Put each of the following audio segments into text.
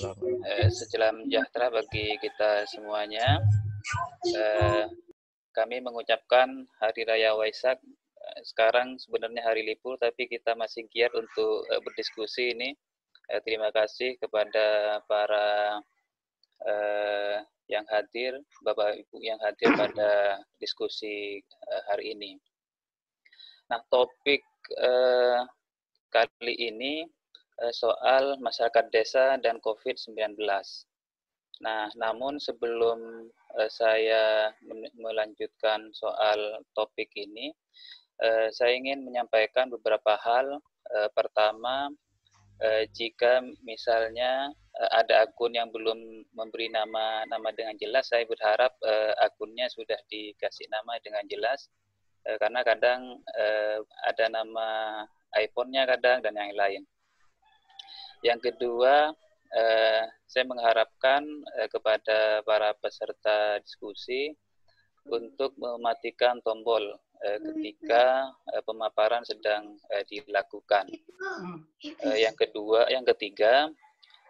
Salam sejahtera bagi kita semuanya. Kami mengucapkan Hari Raya Waisak. Sekarang sebenarnya hari libur, tapi kita masih giat untuk berdiskusi ini. Terima kasih kepada para yang hadir, Bapak Ibu yang hadir pada diskusi hari ini. Nah, topik kali ini soal masyarakat desa dan COVID-19. Nah, namun sebelum saya melanjutkan soal topik ini, saya ingin menyampaikan beberapa hal. Pertama, jika misalnya ada akun yang belum memberi nama dengan jelas, saya berharap akunnya sudah dikasih nama dengan jelas, karena kadang ada nama iPhone-nya kadang dan yang lain. Yang kedua, saya mengharapkan kepada para peserta diskusi untuk mematikan tombol ketika pemaparan sedang dilakukan. Yang ketiga,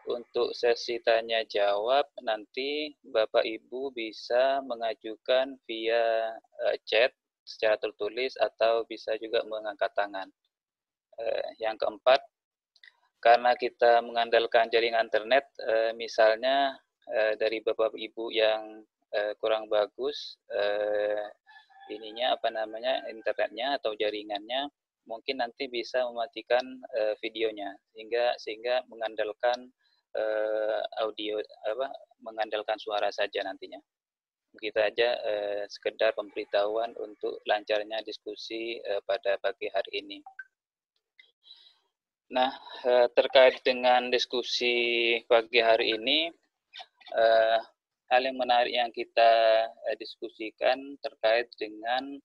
untuk sesi tanya jawab nanti Bapak Ibu bisa mengajukan via chat secara tertulis atau bisa juga mengangkat tangan. Yang keempat, karena kita mengandalkan jaringan internet, misalnya dari Bapak Ibu yang kurang bagus internetnya atau jaringannya, mungkin nanti bisa mematikan videonya sehingga mengandalkan mengandalkan suara saja nantinya. Begitu aja sekedar pemberitahuan untuk lancarnya diskusi pada pagi hari ini. Nah, terkait dengan diskusi pagi hari ini, hal yang menarik yang kita diskusikan terkait dengan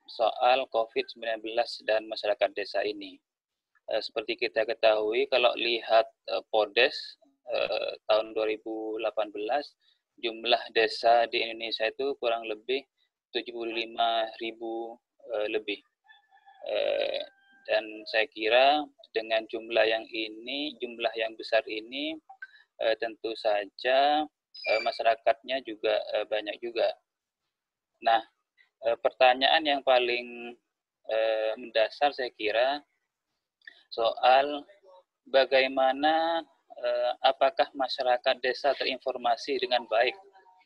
soal COVID-19 dan masyarakat desa ini. Seperti kita ketahui, kalau lihat PODES tahun 2018, jumlah desa di Indonesia itu kurang lebih 75.000 lebih. Dan saya kira dengan jumlah yang besar ini, tentu saja masyarakatnya juga banyak juga. Nah, pertanyaan yang paling mendasar saya kira soal bagaimana apakah masyarakat desa terinformasi dengan baik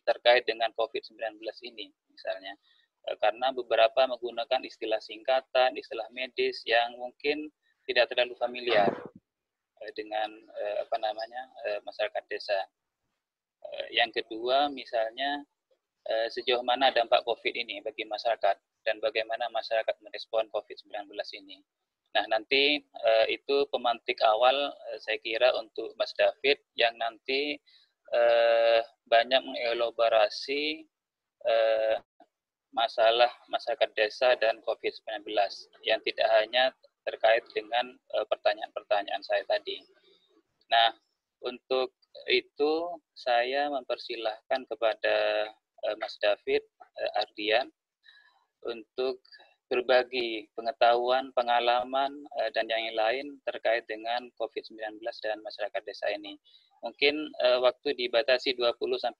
terkait dengan COVID-19 ini misalnya. Karena beberapa menggunakan istilah singkatan, istilah medis yang mungkin tidak terlalu familiar dengan masyarakat desa. Yang kedua, misalnya sejauh mana dampak COVID ini bagi masyarakat dan bagaimana masyarakat merespon COVID-19 ini. Nah, nanti itu pemantik awal saya kira untuk Mas David yang nanti banyak mengelaborasi masalah masyarakat desa dan COVID-19 yang tidak hanya terkait dengan pertanyaan-pertanyaan saya tadi. Nah, untuk itu saya mempersilahkan kepada Mas David Ardian untuk berbagi pengetahuan, pengalaman, dan yang lain terkait dengan COVID-19 dan masyarakat desa ini. Mungkin waktu dibatasi 20-30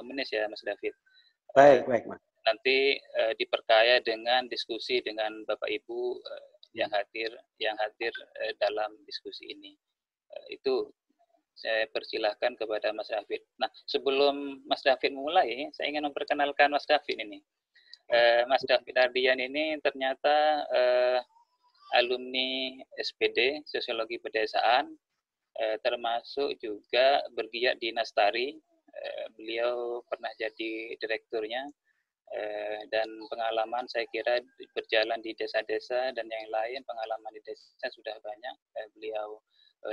menit ya Mas David. Baik, Mas. Nanti diperkaya dengan diskusi dengan Bapak Ibu yang hadir dalam diskusi ini. Itu saya persilahkan kepada Mas David. Nah, sebelum Mas David mulai, saya ingin memperkenalkan Mas David ini. Mas David Ardian ini ternyata alumni SPD Sosiologi Pedesaan, termasuk juga bergiat di Nastari. Beliau pernah jadi direkturnya. Dan pengalaman saya kira berjalan di desa-desa dan yang lain, pengalaman di desa sudah banyak beliau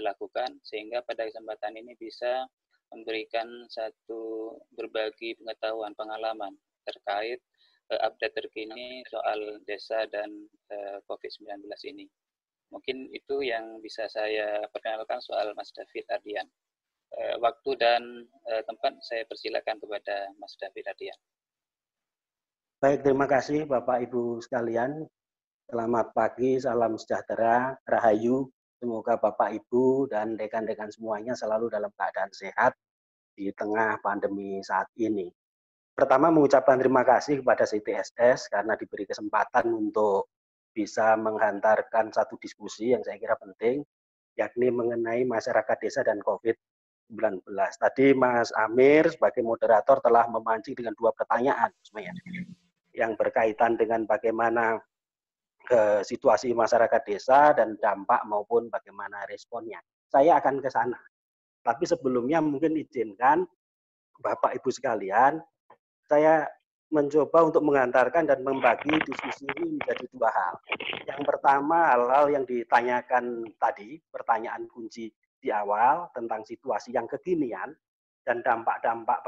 lakukan, sehingga pada kesempatan ini bisa memberikan satu berbagi pengetahuan, pengalaman terkait update terkini soal desa dan COVID-19 ini. Mungkin itu yang bisa saya perkenalkan soal Mas David Ardian. Waktu dan tempat saya persilakan kepada Mas David Ardian. Baik, terima kasih Bapak Ibu sekalian. Selamat pagi, salam sejahtera, rahayu Semoga Bapak, Ibu, dan rekan-rekan semuanya selalu dalam keadaan sehat di tengah pandemi saat ini. Pertama, mengucapkan terima kasih kepada CTSS karena diberi kesempatan untuk bisa menghantarkan satu diskusi yang saya kira penting, yakni mengenai masyarakat desa dan COVID-19. Tadi Mas Amir sebagai moderator telah memancing dengan 2 pertanyaan sebenarnya, yang berkaitan dengan bagaimana situasi masyarakat desa dan dampak maupun bagaimana responnya. Saya akan ke sana. Tapi sebelumnya mungkin izinkan Bapak Ibu sekalian, saya mencoba untuk mengantarkan dan membagi diskusi ini menjadi 2 hal. Yang pertama, hal-hal yang ditanyakan tadi, pertanyaan kunci di awal tentang situasi yang kekinian dan dampak-dampak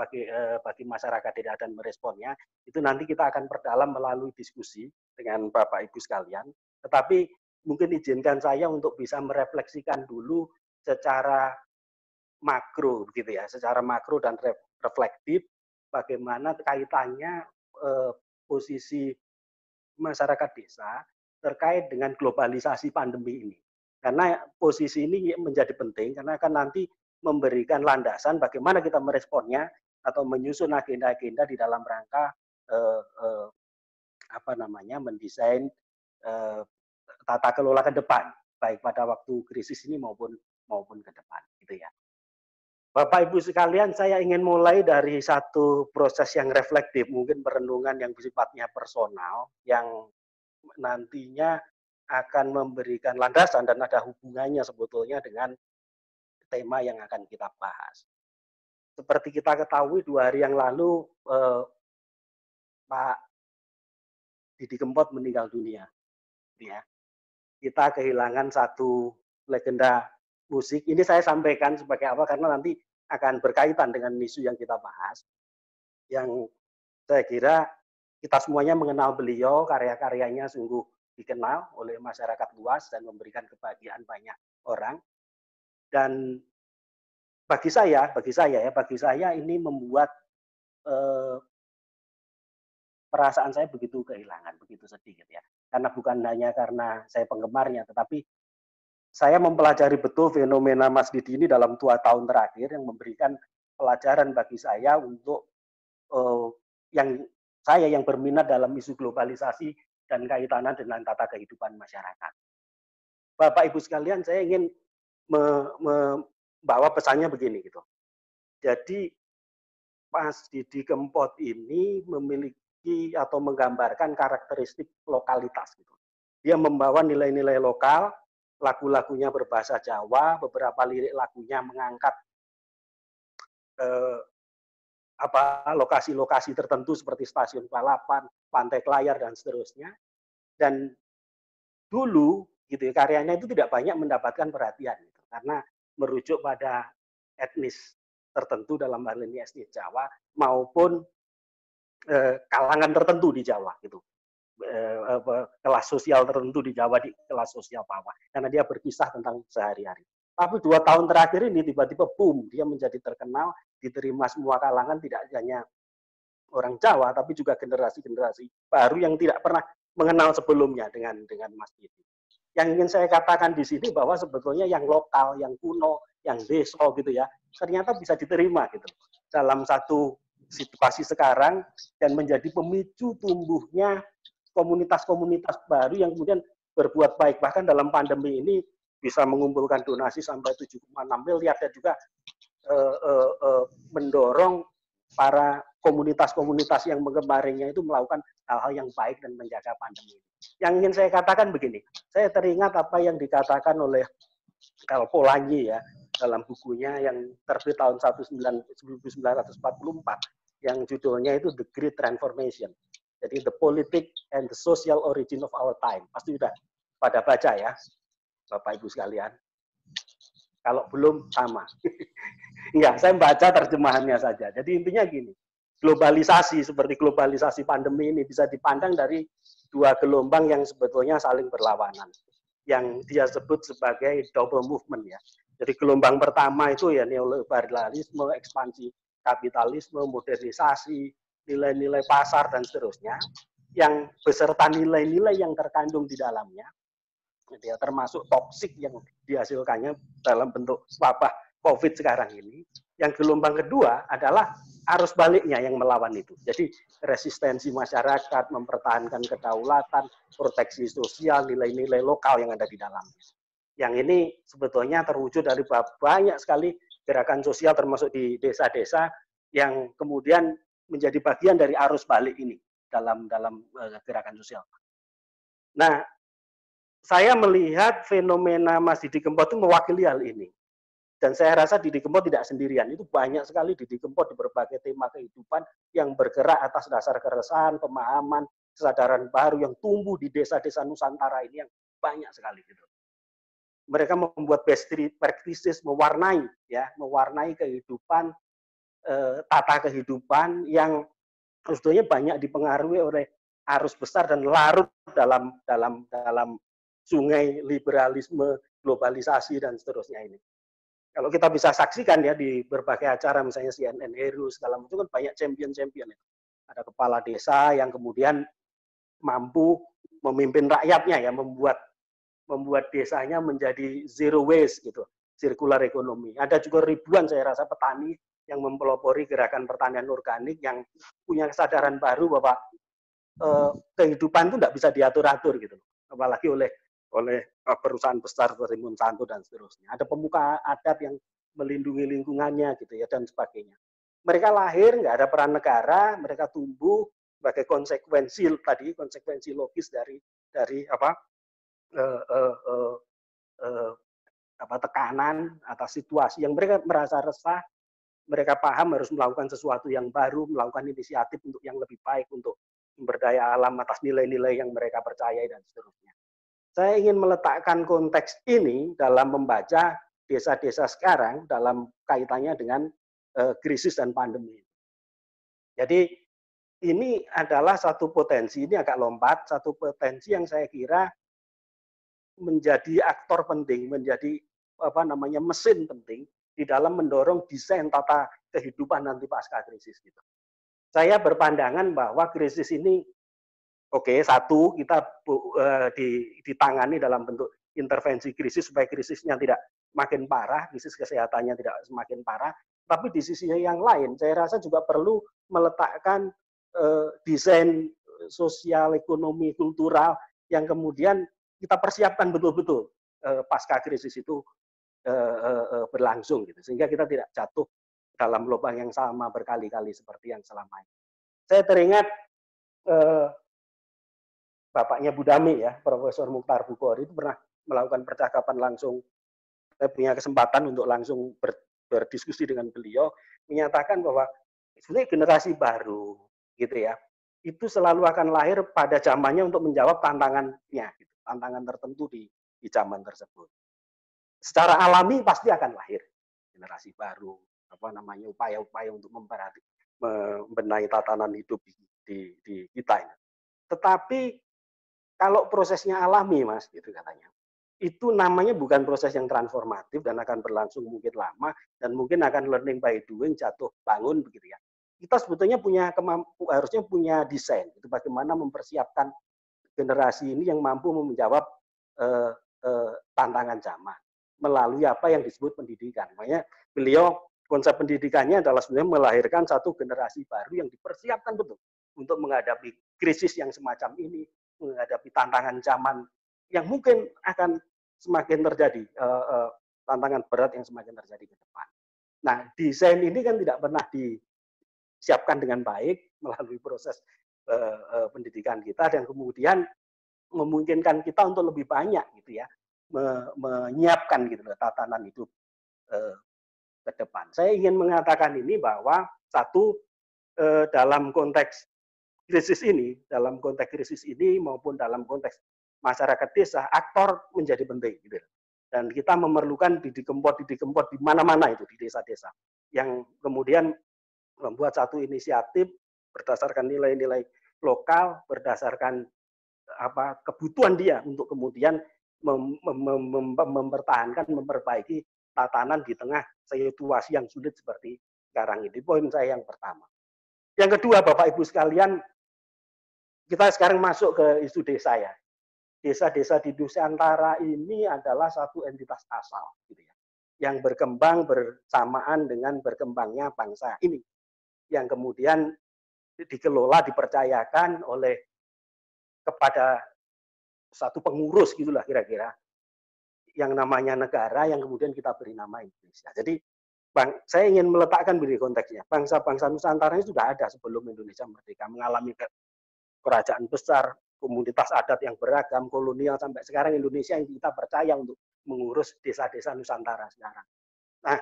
bagi masyarakat tidak dan meresponnya, itu nanti kita akan perdalam melalui diskusi dengan Bapak Ibu sekalian. Tetapi mungkin izinkan saya untuk bisa merefleksikan dulu secara makro, begitu ya, secara makro dan reflektif, bagaimana kaitannya posisi masyarakat desa terkait dengan globalisasi pandemi ini. Karena posisi ini menjadi penting karena akan nanti memberikan landasan bagaimana kita meresponnya atau menyusun agenda-agenda di dalam rangka mendesain tata kelola ke depan, baik pada waktu krisis ini maupun ke depan, gitu ya. Bapak Ibu sekalian, saya ingin mulai dari satu proses yang reflektif, mungkin perenungan yang sifatnya personal, yang nantinya akan memberikan landasan dan ada hubungannya sebetulnya dengan tema yang akan kita bahas. Seperti kita ketahui 2 hari yang lalu Pak Didi Kempot meninggal dunia. Ya. Kita kehilangan satu legenda musik. Ini saya sampaikan sebagai apa karena nanti akan berkaitan dengan isu yang kita bahas. Yang saya kira kita semuanya mengenal beliau, karya-karyanya sungguh dikenal oleh masyarakat luas dan memberikan kebahagiaan banyak orang. Dan bagi saya ini membuat perasaan saya begitu kehilangan, begitu sedih gitu ya. Karena bukan hanya karena saya penggemarnya, tetapi saya mempelajari betul fenomena Mas Didi ini dalam 2 tahun terakhir yang memberikan pelajaran bagi saya untuk yang berminat dalam isu globalisasi dan kaitannya dengan tata kehidupan masyarakat. Bapak Ibu sekalian, saya ingin membawa pesannya begini gitu. Jadi Mas Didi Kempot ini memiliki atau menggambarkan karakteristik lokalitas gitu. Dia membawa nilai-nilai lokal, lagu-lagunya berbahasa Jawa, beberapa lirik lagunya mengangkat lokasi-lokasi tertentu seperti Stasiun Balapan, Pantai Kelayar dan seterusnya. Dan dulu gitu ya, karyanya itu tidak banyak mendapatkan perhatian gitu, karena merujuk pada etnis tertentu dalam hal ini etnis Jawa maupun kalangan tertentu di Jawa gitu. Kelas sosial tertentu di Jawa, di kelas sosial bawah, karena dia berkisah tentang sehari-hari. Tapi 2 tahun terakhir ini tiba-tiba boom, dia menjadi terkenal, diterima semua kalangan, tidak hanya orang Jawa, tapi juga generasi-generasi baru yang tidak pernah mengenal sebelumnya dengan Mas Didi. Yang ingin saya katakan di sini bahwa sebetulnya yang lokal, yang kuno, yang desa gitu ya, ternyata bisa diterima gitu dalam satu situasi sekarang dan menjadi pemicu tumbuhnya komunitas-komunitas baru yang kemudian berbuat baik. Bahkan dalam pandemi ini bisa mengumpulkan donasi sampai 7,6 miliar dan juga mendorong para komunitas-komunitas yang mengemarinya itu melakukan hal-hal yang baik dan menjaga pandemi. Yang ingin saya katakan begini, saya teringat apa yang dikatakan oleh Karl Polanyi ya dalam bukunya yang terbit tahun 1944 yang judulnya itu The Great Transformation. Jadi The Politics and the Social Origin of Our Time. Pasti sudah pada baca ya, Bapak Ibu sekalian. Kalau belum sama. Enggak, saya baca terjemahannya saja. Jadi intinya gini, globalisasi seperti globalisasi pandemi ini bisa dipandang dari 2 gelombang yang sebetulnya saling berlawanan. Yang dia sebut sebagai double movement ya. Jadi gelombang pertama itu ya neoliberalisme, ekspansi kapitalisme, modernisasi, nilai-nilai pasar dan seterusnya, yang beserta nilai-nilai yang terkandung di dalamnya, gitu ya, termasuk toksik yang dihasilkannya dalam bentuk wabah COVID sekarang ini. Yang gelombang kedua adalah arus baliknya yang melawan itu. Jadi resistensi masyarakat, mempertahankan kedaulatan, proteksi sosial, nilai-nilai lokal yang ada di dalamnya. Yang ini sebetulnya terwujud dari banyak sekali gerakan sosial termasuk di desa-desa yang kemudian menjadi bagian dari arus balik ini dalam gerakan sosial. Nah, saya melihat fenomena Mas Didi Kempot itu mewakili hal ini. Dan saya rasa Didi Kempot tidak sendirian. Itu banyak sekali Didi Kempot di berbagai tema kehidupan yang bergerak atas dasar keresahan, pemahaman, kesadaran baru yang tumbuh di desa-desa Nusantara ini yang banyak sekali gitu. Mereka membuat best practices, mewarnai kehidupan, tata kehidupan yang sebetulnya banyak dipengaruhi oleh arus besar dan larut dalam sungai liberalisme, globalisasi dan seterusnya ini. Kalau kita bisa saksikan ya di berbagai acara misalnya CNN Hero segala macam kan banyak champion-champion itu. Ada kepala desa yang kemudian mampu memimpin rakyatnya ya, membuat desanya menjadi zero waste gitu, circular economy. Ada juga ribuan saya rasa petani yang mempelopori gerakan pertanian organik yang punya kesadaran baru bahwa kehidupan itu tidak bisa diatur-atur gitu, apalagi oleh perusahaan besar seperti Monsanto dan seterusnya. Ada pemuka adat yang melindungi lingkungannya gitu ya dan sebagainya. Mereka lahir nggak ada peran negara, mereka tumbuh sebagai konsekuensi logis dari tekanan atas situasi yang mereka merasa resah, mereka paham harus melakukan sesuatu yang baru, melakukan inisiatif untuk yang lebih baik, untuk sumber daya alam atas nilai-nilai yang mereka percayai dan seterusnya. Saya ingin meletakkan konteks ini dalam membaca desa-desa sekarang dalam kaitannya dengan krisis dan pandemi. Jadi ini adalah satu potensi, ini agak lompat, satu potensi yang saya kira menjadi aktor penting, menjadi mesin penting di dalam mendorong desain tata kehidupan nanti pasca krisis gitu. Saya berpandangan bahwa krisis ini satu kita ditangani dalam bentuk intervensi krisis supaya krisisnya tidak makin parah, krisis kesehatannya tidak semakin parah. Tapi di sisi yang lain, saya rasa juga perlu meletakkan desain sosial, ekonomi, kultural yang kemudian kita persiapkan betul-betul pasca krisis itu berlangsung, gitu, sehingga kita tidak jatuh dalam lubang yang sama berkali-kali seperti yang selama ini. Saya teringat bapaknya Budami ya, Profesor Mukhtar Bukhori itu pernah melakukan percakapan langsung. Saya punya kesempatan untuk langsung berdiskusi dengan beliau, menyatakan bahwa sebenarnya generasi baru gitu ya, itu selalu akan lahir pada zamannya untuk menjawab tantangannya, gitu, tantangan tertentu di zaman tersebut. Secara alami pasti akan lahir generasi baru, upaya-upaya untuk membenahi tatanan hidup di kita ini. Tetapi kalau prosesnya alami, Mas, gitu katanya, itu namanya bukan proses yang transformatif dan akan berlangsung mungkin lama dan mungkin akan learning by doing, jatuh bangun begitu ya. Kita sebetulnya harusnya punya desain, itu bagaimana mempersiapkan generasi ini yang mampu menjawab tantangan zaman melalui apa yang disebut pendidikan. Makanya beliau konsep pendidikannya adalah sebenarnya melahirkan satu generasi baru yang dipersiapkan betul untuk menghadapi krisis yang semacam ini, menghadapi tantangan zaman yang mungkin akan semakin terjadi, tantangan berat yang semakin terjadi ke depan. Nah, desain ini kan tidak pernah disiapkan dengan baik melalui proses pendidikan kita dan kemudian memungkinkan kita untuk lebih banyak gitu ya, menyiapkan gitu tatanan hidup ke depan. Saya ingin mengatakan ini bahwa satu, dalam konteks krisis ini maupun dalam konteks masyarakat desa, aktor menjadi penting gitu. Dan kita memerlukan Didi Kempot di mana-mana itu di desa-desa yang kemudian membuat satu inisiatif berdasarkan nilai-nilai lokal, berdasarkan kebutuhan dia untuk kemudian mempertahankan, memperbaiki tatanan di tengah situasi yang sulit seperti sekarang ini. Poin saya yang pertama. Yang kedua, Bapak Ibu sekalian, kita sekarang masuk ke isu desa ya. desa-desa di Nusantara ini adalah satu entitas asal, gitu ya, yang berkembang bersamaan dengan berkembangnya bangsa ini, yang kemudian dikelola, dipercayakan oleh kepada satu pengurus gitulah kira-kira, yang namanya negara yang kemudian kita beri nama Indonesia. Jadi saya ingin meletakkan begini konteksnya. Bangsa-bangsa Nusantara ini sudah ada sebelum Indonesia merdeka, mengalami kerajaan besar, komunitas adat yang beragam, kolonial, sampai sekarang Indonesia yang kita percaya untuk mengurus desa-desa Nusantara sekarang. Nah,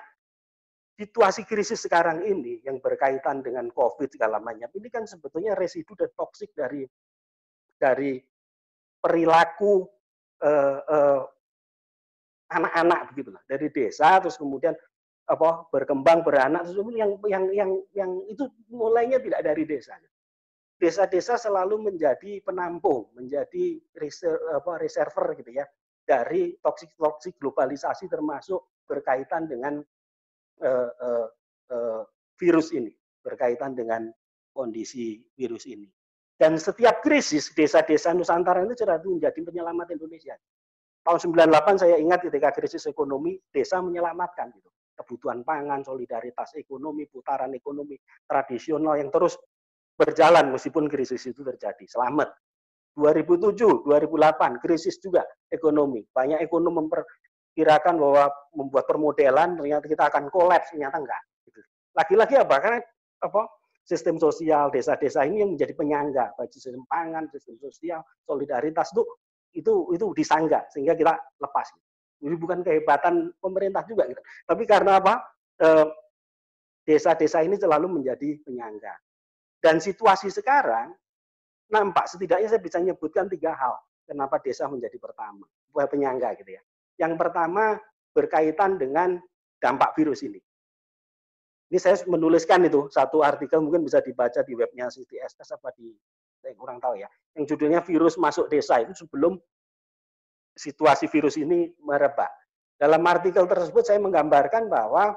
situasi krisis sekarang ini yang berkaitan dengan COVID segala macam, ini kan sebetulnya residu dan toksik dari perilaku anak-anak begitulah, dari desa terus kemudian berkembang beranak, terus yang itu mulainya tidak dari desa. Desa-desa selalu menjadi penampung, menjadi reserver gitu ya dari toksik globalisasi, termasuk berkaitan dengan virus ini, berkaitan dengan kondisi virus ini. Dan setiap krisis desa-desa Nusantara itu sudah menjadi penyelamat Indonesia. Tahun 98 saya ingat ketika krisis ekonomi, desa menyelamatkan gitu. Kebutuhan pangan, solidaritas ekonomi, putaran ekonomi tradisional yang terus berjalan meskipun krisis itu terjadi. Selamat. 2007, 2008 krisis juga ekonomi. Banyak ekonom memperkirakan bahwa membuat permodelan ternyata kita akan kolaps, ternyata enggak. Lagi-lagi apa? Karena sistem sosial desa-desa ini yang menjadi penyangga bagi sistem pangan, sistem sosial, solidaritas itu disangga sehingga kita lepas. Ini bukan kehebatan pemerintah juga gitu. Tapi karena apa? Desa-desa ini selalu menjadi penyangga. Dan situasi sekarang nampak setidaknya saya bisa menyebutkan 3 hal kenapa desa menjadi pertama, penyangga gitu ya. Yang pertama berkaitan dengan dampak virus ini. Ini saya menuliskan itu satu artikel, mungkin bisa dibaca di webnya CTSS apa saya kurang tahu ya. Yang judulnya virus masuk desa, itu sebelum situasi virus ini merebak. Dalam artikel tersebut saya menggambarkan bahwa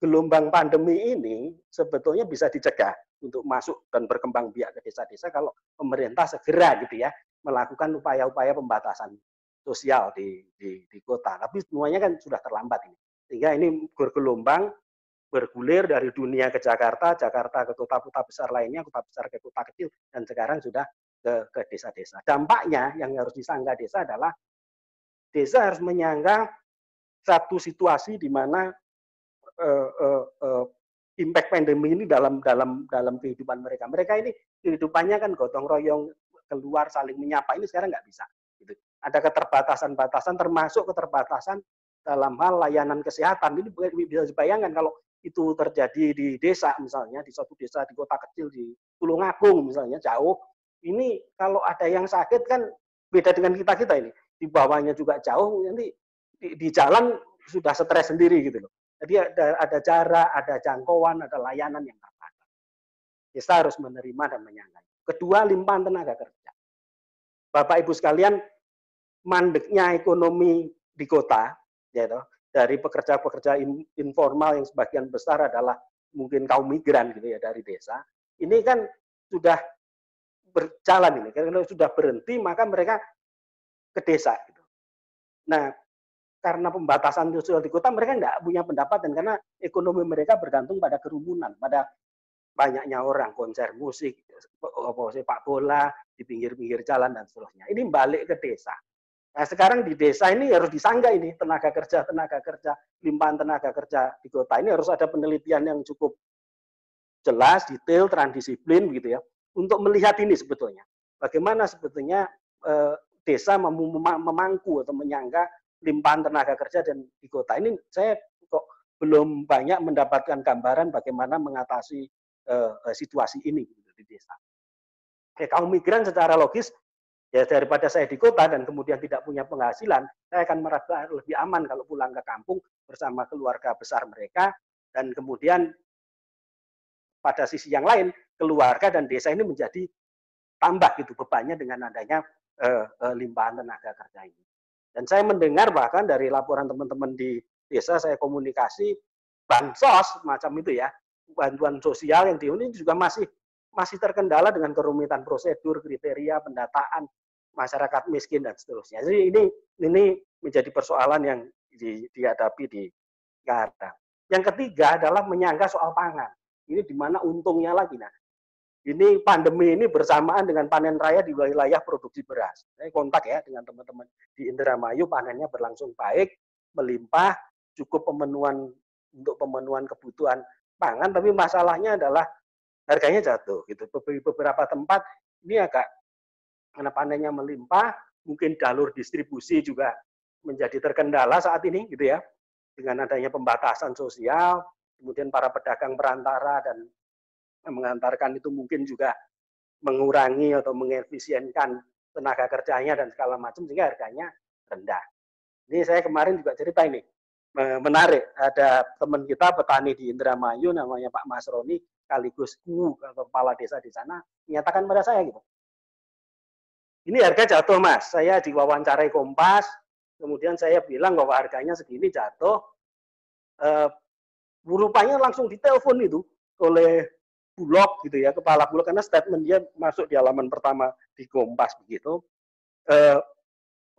gelombang pandemi ini sebetulnya bisa dicegah untuk masuk dan berkembang biak ke desa-desa kalau pemerintah segera gitu ya melakukan upaya-upaya pembatasan sosial di kota. Tapi semuanya kan sudah terlambat ini. Sehingga ini bergelombang, bergulir dari dunia ke Jakarta, Jakarta ke kota-kota besar lainnya, kota besar ke kota kecil, dan sekarang sudah ke desa-desa. Dampaknya yang harus disangga desa adalah desa harus menyangga satu situasi di mana impact pandemi ini dalam kehidupan mereka. Mereka ini kehidupannya kan gotong royong, keluar saling menyapa, ini sekarang nggak bisa. Gitu. Ada keterbatasan-batasan, termasuk keterbatasan dalam hal layanan kesehatan. Ini bisa dibayangkan kalau itu terjadi di desa misalnya, di suatu desa di kota kecil di Tulungagung misalnya, jauh. Ini kalau ada yang sakit kan beda dengan kita ini. Di bawahnya juga jauh, nanti di jalan sudah stres sendiri gitu loh. Jadi ada jarak, ada jangkauan, ada layanan yang terbatas. Desa harus menerima dan menyangga. Kedua, limpahan tenaga kerja. Bapak Ibu sekalian, mandeknya ekonomi di kota, ya toh, dari pekerja-pekerja informal yang sebagian besar adalah mungkin kaum migran gitu ya dari desa. Ini kan sudah berjalan ini, kalau sudah berhenti maka mereka ke desa gitu. Nah, karena pembatasan sosial di kota mereka nggak punya pendapatan karena ekonomi mereka bergantung pada kerumunan, pada banyaknya orang, konser musik, sepak bola di pinggir-pinggir jalan dan seterusnya. Ini balik ke desa. Nah, sekarang di desa ini harus disangga ini tenaga kerja, limpahan tenaga kerja di kota ini harus ada penelitian yang cukup jelas, detail, transdisiplin gitu ya, untuk melihat ini sebetulnya. Bagaimana sebetulnya desa memangku atau menyangga limpahan tenaga kerja dan di kota. Ini saya kok belum banyak mendapatkan gambaran bagaimana mengatasi situasi ini di desa. Kaum migran secara logis, ya daripada saya di kota dan kemudian tidak punya penghasilan, saya akan merasa lebih aman kalau pulang ke kampung bersama keluarga besar mereka, dan kemudian pada sisi yang lain, keluarga dan desa ini menjadi tambah gitu bebannya dengan adanya limpahan tenaga kerja ini. Dan saya mendengar bahkan dari laporan teman-teman di desa, saya komunikasi, bansos macam itu ya, bantuan sosial yang ini juga masih terkendala dengan kerumitan prosedur, kriteria, pendataan, masyarakat miskin dan seterusnya. Jadi ini menjadi persoalan yang dihadapi di Jakarta. Yang ketiga adalah menyangga soal pangan. Ini di mana untungnya lagi. Nah, ini pandemi ini bersamaan dengan panen raya di wilayah produksi beras. Saya kontak ya dengan teman-teman di Indramayu, panennya berlangsung baik, melimpah, cukup untuk pemenuhan kebutuhan pangan, tapi masalahnya adalah harganya jatuh gitu. Beberapa tempat ini agak karena panennya melimpah, mungkin jalur distribusi juga menjadi terkendala saat ini gitu ya. Dengan adanya pembatasan sosial, kemudian para pedagang perantara dan mengantarkan itu mungkin juga mengurangi atau mengefisienkan tenaga kerjanya dan segala macam sehingga harganya rendah. Ini saya kemarin juga cerita ini, menarik. Ada teman kita petani di Indramayu namanya Pak Mas Roni, sekaligus kepala desa di sana, menyatakan pada saya gitu. Ini harga jatuh Mas, saya diwawancarai Kompas, kemudian saya bilang bahwa harganya segini jatuh, rupanya langsung ditelepon itu oleh Bulog gitu ya, kepala Bulog, karena statement dia masuk di halaman pertama di Kompas begitu,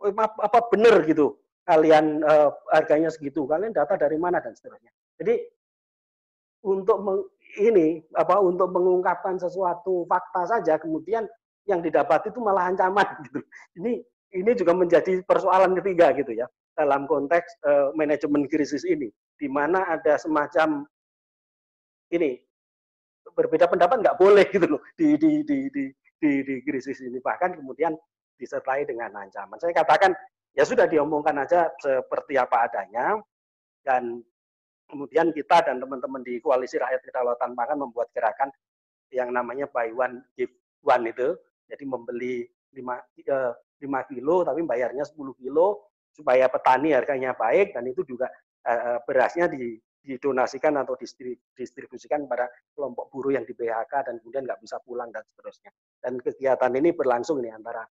apa benar gitu kalian harganya segitu, kalian data dari mana dan seterusnya. Jadi untuk untuk mengungkapkan sesuatu fakta saja kemudian yang didapat itu malah ancaman gitu. Ini juga menjadi persoalan ketiga gitu ya dalam konteks manajemen krisis ini, di mana ada semacam ini berbeda pendapat nggak boleh gitu loh di krisis ini, bahkan kemudian disertai dengan ancaman. Saya katakan ya sudah diomongkan aja seperti apa adanya, dan kemudian kita dan teman-teman di Koalisi Rakyat Kedaulatan Pangan membuat gerakan yang namanya buy one give one itu. Jadi membeli 5 kilo tapi bayarnya 10 kilo supaya petani harganya baik, dan itu juga berasnya didonasikan atau distribusikan kepada kelompok buruh yang di PHK dan kemudian nggak bisa pulang dan seterusnya. Dan kegiatan ini berlangsung nih antara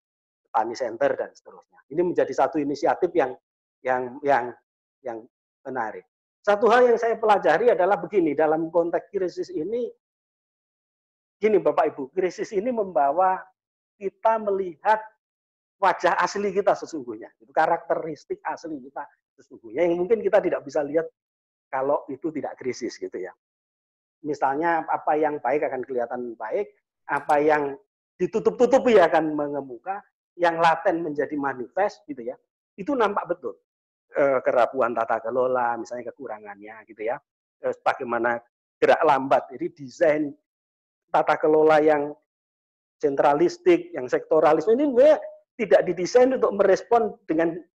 Petani Center dan seterusnya. Ini menjadi satu inisiatif yang menarik. Satu hal yang saya pelajari adalah begini, dalam konteks krisis ini, gini Bapak Ibu, krisis ini membawa kita melihat wajah asli kita sesungguhnya, itu karakteristik asli kita sesungguhnya yang mungkin kita tidak bisa lihat kalau itu tidak krisis gitu ya. Misalnya apa yang baik akan kelihatan baik, apa yang ditutup-tutupi akan mengemuka, yang laten menjadi manifest gitu ya. Itu nampak betul. Kerapuhan tata kelola, misalnya kekurangannya gitu ya. Bagaimana gerak lambat, jadi desain tata kelola yang sentralistik, yang sektoralis ini gue tidak didesain untuk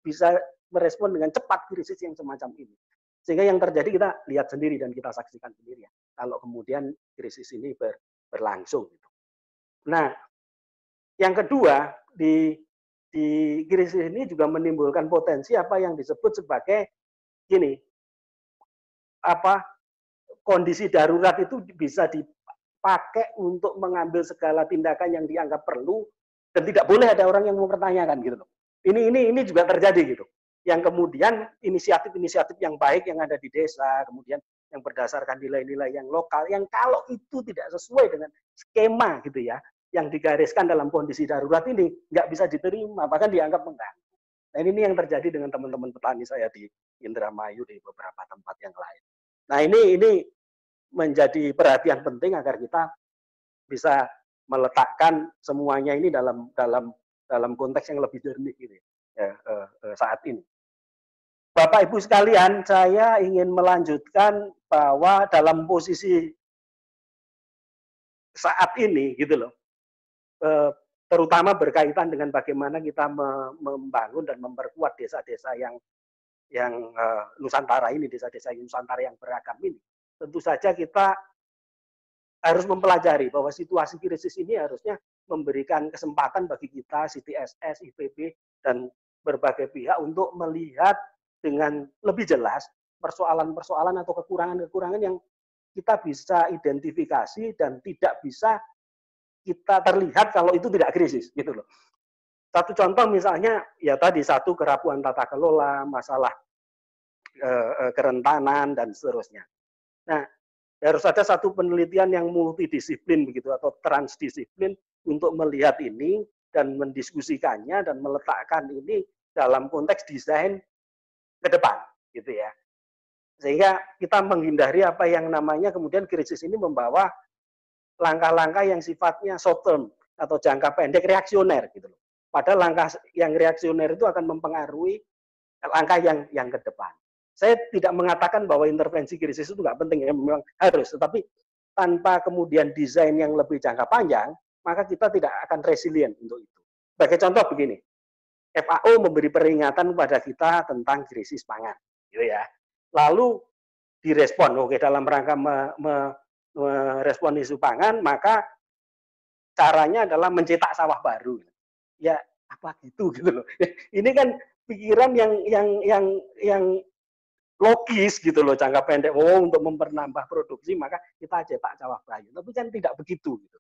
bisa merespon dengan cepat krisis yang semacam ini. Sehingga yang terjadi kita lihat sendiri dan kita saksikan sendiri ya. Kalau kemudian krisis ini berlangsung. Nah, yang kedua di krisis ini juga menimbulkan potensi apa yang disebut sebagai gini, kondisi darurat itu bisa dipakai untuk mengambil segala tindakan yang dianggap perlu dan tidak boleh ada orang yang mempertanyakan gitu loh. Ini juga terjadi gitu. Yang kemudian inisiatif-inisiatif yang baik yang ada di desa, kemudian yang berdasarkan nilai-nilai yang lokal, yang kalau itu tidak sesuai dengan skema gitu ya, yang digariskan dalam kondisi darurat ini nggak bisa diterima, bahkan dianggap mengganggu. Nah ini yang terjadi dengan teman-teman petani saya di Indramayu, di beberapa tempat yang lain. Nah ini menjadi perhatian penting agar kita bisa meletakkan semuanya ini dalam konteks yang lebih jernih gitu ya, saat ini. Bapak Ibu sekalian, saya ingin melanjutkan bahwa dalam posisi saat ini gitu loh, terutama berkaitan dengan bagaimana kita membangun dan memperkuat desa-desa yang Nusantara ini, desa-desa Nusantara yang beragam ini. Tentu saja kita harus mempelajari bahwa situasi krisis ini harusnya memberikan kesempatan bagi kita, CTSS, IPB, dan berbagai pihak untuk melihat dengan lebih jelas persoalan-persoalan atau kekurangan-kekurangan yang kita bisa identifikasi dan tidak bisa kita terlihat kalau itu tidak krisis gitu loh. Satu contoh misalnya ya tadi satu kerapuhan tata kelola, masalah kerentanan dan seterusnya. Nah, harus ada satu penelitian yang multidisiplin begitu atau transdisiplin untuk melihat ini dan mendiskusikannya dan meletakkan ini dalam konteks desain ke depan, gitu ya. Sehingga kita menghindari apa yang namanya kemudian krisis ini membawa langkah-langkah yang sifatnya short term atau jangka pendek reaksioner gitu loh. Padahal langkah yang reaksioner itu akan mempengaruhi langkah yang ke depan. Saya tidak mengatakan bahwa intervensi krisis itu nggak penting, ya memang harus, tetapi tanpa kemudian desain yang lebih jangka panjang, maka kita tidak akan resilient untuk itu. Sebagai contoh begini, FAO memberi peringatan kepada kita tentang krisis pangan, gitu ya. Lalu direspon, oke, dalam rangka merespon isu pangan, maka caranya adalah mencetak sawah baru. Ya apa gitu loh. Ini kan pikiran yang logis gitu loh, jangka pendek. Oh, untuk memperambah produksi maka kita cetak sawah baru. Tapi kan tidak begitu gitu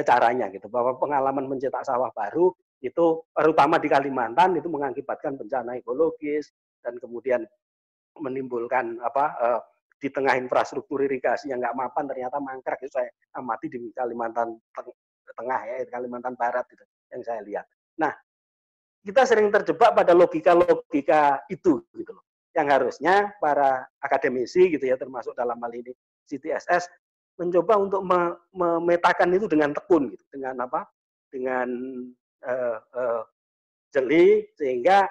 caranya gitu. Bahwa pengalaman mencetak sawah baru itu terutama di Kalimantan itu mengakibatkan bencana ekologis dan kemudian menimbulkan di tengah infrastruktur irigasi yang nggak mapan ternyata mangkrak. Itu saya amati di Kalimantan Tengah ya, Kalimantan Barat gitu yang saya lihat. Nah, kita sering terjebak pada logika-logika itu gitu loh. Yang harusnya para akademisi gitu ya, termasuk dalam hal ini CTSS, mencoba untuk memetakan itu dengan tekun gitu, dengan apa? Dengan jeli, sehingga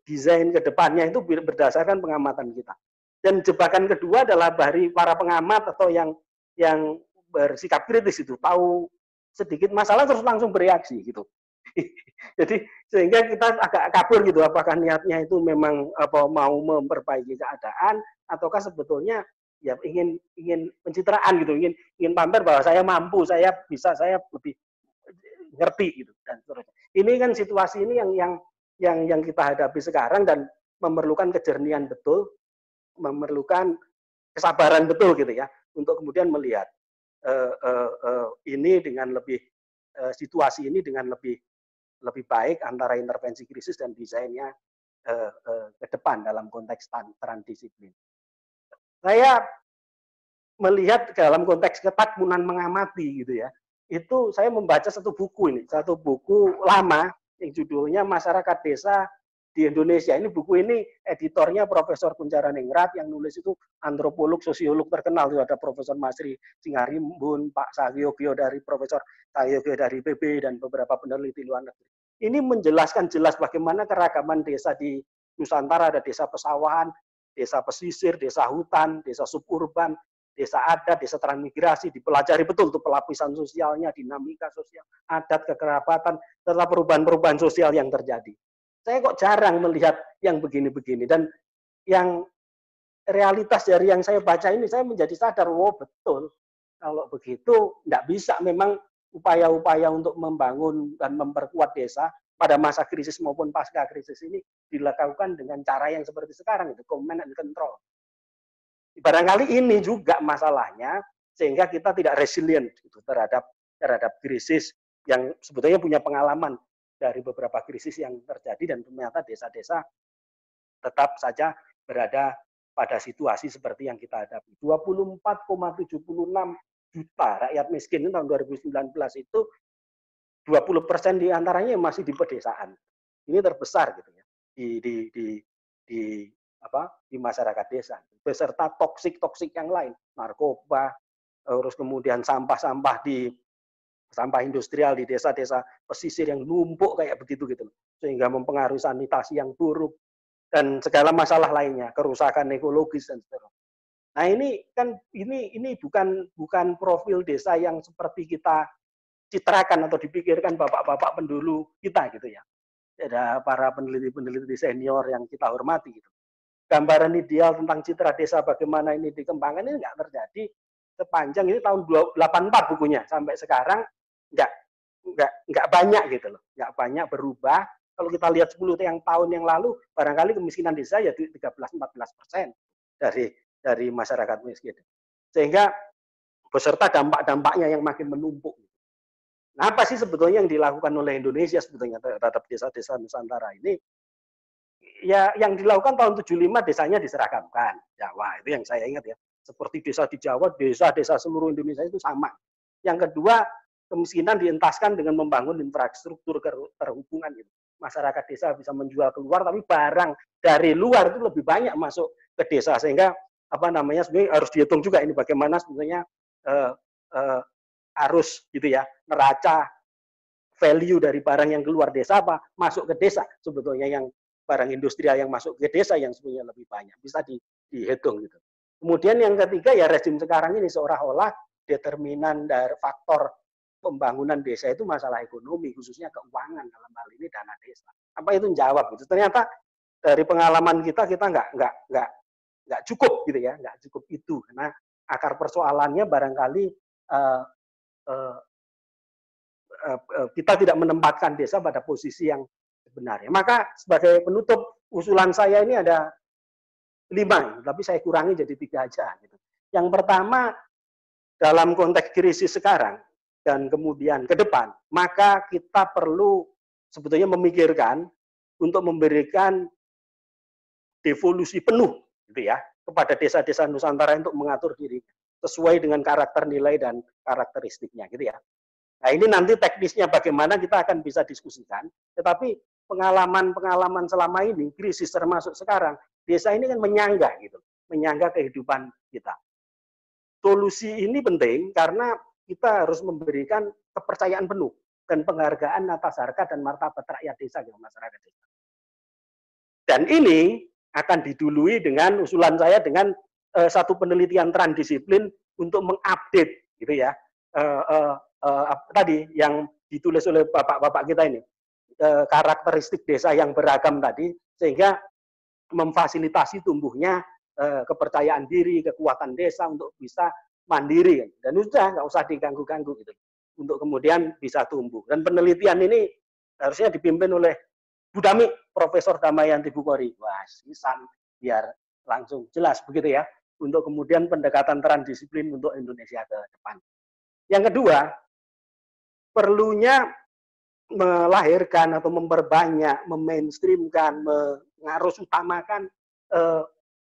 desain ke depannya itu berdasarkan pengamatan kita. Dan jebakan kedua adalah dari para pengamat atau yang bersikap kritis itu, tahu sedikit masalah terus langsung bereaksi gitu. Jadi sehingga kita agak kabur gitu, apakah niatnya itu memang mau memperbaiki keadaan ataukah sebetulnya ya ingin pencitraan gitu, ingin pamer bahwa saya mampu, saya bisa, saya lebih ngerti gitu dan seterusnya. Ini kan situasi ini yang kita hadapi sekarang dan memerlukan kejernihan betul, memerlukan kesabaran betul gitu ya untuk kemudian melihat ini dengan lebih situasi ini dengan lebih baik antara intervensi krisis dan desainnya ke depan dalam konteks transdisiplin. Saya melihat dalam konteks ketekmunan mengamati gitu ya, itu saya membaca satu buku lama yang judulnya Masyarakat Desa di Indonesia. Ini buku ini editornya Profesor Kuncharaningrat, yang nulis itu antropolog, sosiolog terkenal. Itu ada Profesor Masri Singarimbun, Pak Sahyogyo dari Profesor Sahyogyo dari PB, dan beberapa peneliti luar negeri. Ini menjelaskan jelas bagaimana keragaman desa di Nusantara. Ada desa pesawahan, desa pesisir, desa hutan, desa suburban, desa adat, desa transmigrasi, dipelajari betul tuh pelapisan sosialnya, dinamika sosial, adat, kekerabatan, serta perubahan-perubahan sosial yang terjadi. Saya kok jarang melihat yang begini-begini, dan yang realitas dari yang saya baca ini saya menjadi sadar, oh betul, kalau begitu tidak bisa memang upaya-upaya untuk membangun dan memperkuat desa pada masa krisis maupun pasca krisis ini dilakukan dengan cara yang seperti sekarang, itu command and control. Barangkali ini juga masalahnya, sehingga kita tidak resilient gitu, terhadap krisis yang sebetulnya punya pengalaman dari beberapa krisis yang terjadi, dan ternyata desa-desa tetap saja berada pada situasi seperti yang kita hadapi. 24,76 juta rakyat miskin tahun 2019 itu 20% diantaranya masih di pedesaan. Ini terbesar gitu ya di masyarakat desa, beserta toksik yang lain, narkoba, terus kemudian sampah industrial di desa-desa pesisir yang numpuk kayak begitu gitu, sehingga mempengaruhi sanitasi yang buruk dan segala masalah lainnya, kerusakan ekologis dan seterusnya. Nah ini kan ini bukan profil desa yang seperti kita citrakan atau dipikirkan bapak-bapak pendulu kita gitu ya. Ada para peneliti senior yang kita hormati gitu. Gambaran ideal tentang citra desa bagaimana ini dikembangkan ini nggak terjadi sepanjang ini tahun 84 bukunya sampai sekarang nggak banyak gitu loh, nggak banyak berubah. Kalau kita lihat 10 tahun yang lalu, barangkali kemiskinan desa ya 13-14% dari masyarakat miskin. Sehingga beserta dampak-dampaknya yang makin menumpuk. Nah, apa sih sebetulnya yang dilakukan oleh Indonesia sebetulnya terhadap desa-desa Nusantara ini? Ya, yang dilakukan tahun 75 desanya diseragamkan. Jawa itu yang saya ingat ya. Seperti desa di Jawa, desa-desa seluruh Indonesia itu sama. Yang kedua, kemiskinan dientaskan dengan membangun infrastruktur terhubungan gitu. Masyarakat desa bisa menjual keluar, tapi barang dari luar itu lebih banyak masuk ke desa, sehingga apa namanya sebenarnya harus dihitung juga ini bagaimana sebenarnya eh, eh, arus gitu ya, neraca value dari barang yang keluar desa apa masuk ke desa, sebetulnya yang barang industrial yang masuk ke desa yang sebenarnya lebih banyak bisa dihitung gitu. Kemudian yang ketiga ya rezim sekarang ini seolah-olah determinan dari faktor pembangunan desa itu masalah ekonomi, khususnya keuangan, dalam hal ini dana desa. Apa itu menjawab gitu? Ternyata dari pengalaman kita nggak cukup gitu ya, nggak cukup itu, karena akar persoalannya barangkali uh, uh, kita tidak menempatkan desa pada posisi yang sebenarnya. Maka sebagai penutup, usulan saya ini ada 5, tapi saya kurangi jadi 3 aja. Gitu. Yang pertama, dalam konteks krisis sekarang dan kemudian ke depan, maka kita perlu sebetulnya memikirkan untuk memberikan devolusi penuh gitu ya kepada desa-desa Nusantara untuk mengatur diri sesuai dengan karakter nilai dan karakteristiknya gitu ya. Nah ini nanti teknisnya bagaimana kita akan bisa diskusikan, tetapi pengalaman-pengalaman selama ini, krisis termasuk sekarang, desa ini kan menyangga gitu, menyangga kehidupan kita. Solusi ini penting karena kita harus memberikan kepercayaan penuh dan penghargaan atas harkat dan martabat rakyat desa gitu, masyarakat desa. Dan ini akan didului dengan usulan saya dengan satu penelitian transdisiplin untuk mengupdate gitu ya tadi yang ditulis oleh bapak-bapak kita ini karakteristik desa yang beragam tadi sehingga memfasilitasi tumbuhnya kepercayaan diri, kekuatan desa untuk bisa mandiri dan sudah nggak usah diganggu-ganggu gitu untuk kemudian bisa tumbuh. Dan penelitian ini harusnya dipimpin oleh Budami, Profesor Damayanti Bukhori. Wah, sisan biar langsung jelas begitu ya untuk kemudian pendekatan transdisiplin untuk Indonesia ke depan. Yang kedua, perlunya melahirkan atau memperbanyak, memainstreamkan, mengarus utamakan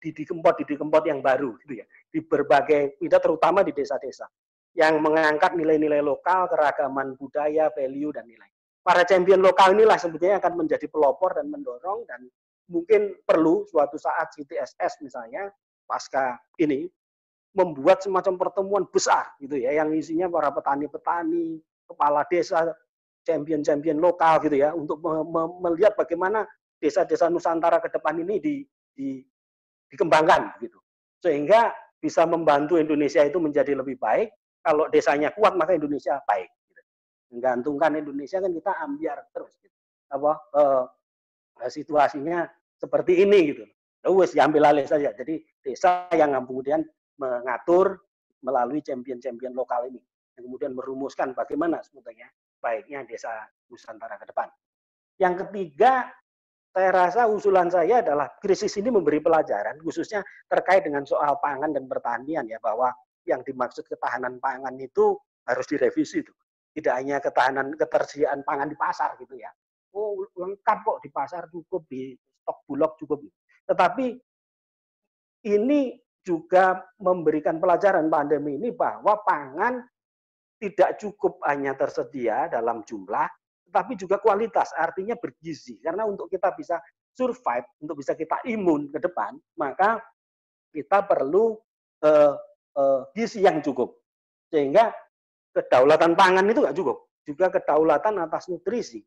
Didi Kempot yang baru gitu ya di berbagai tidak terutama di desa-desa yang mengangkat nilai-nilai lokal, keragaman budaya, value dan nilai. Para champion lokal inilah sebetulnya akan menjadi pelopor dan mendorong dan mungkin perlu suatu saat CTSS misalnya pasca ini membuat semacam pertemuan besar gitu ya yang isinya para petani-petani, kepala desa, champion-champion lokal gitu ya untuk melihat bagaimana desa-desa Nusantara ke depan ini dikembangkan gitu. Sehingga bisa membantu Indonesia itu menjadi lebih baik. Kalau desanya kuat maka Indonesia baik. Gitu. Menggantungkan Indonesia kan kita ambiar terus gitu. Apa situasinya seperti ini gitu. Wes diambil alih saja. Jadi desa yang kemudian mengatur melalui champion-champion lokal ini yang kemudian merumuskan bagaimana sebetulnya baiknya desa Nusantara ke depan. Yang ketiga, saya rasa usulan saya adalah krisis ini memberi pelajaran khususnya terkait dengan soal pangan dan pertanian ya bahwa yang dimaksud ketahanan pangan itu harus direvisi itu. Tidak hanya ketahanan ketersediaan pangan di pasar gitu ya. Oh, lengkap kok di pasar cukup, di stok bulog cukup. Tetapi ini juga memberikan pelajaran pandemi ini bahwa pangan tidak cukup hanya tersedia dalam jumlah, tetapi juga kualitas, artinya bergizi. Karena untuk kita bisa survive, untuk bisa kita imun ke depan, maka kita perlu gizi yang cukup. Sehingga kedaulatan pangan itu nggak cukup, juga kedaulatan atas nutrisi,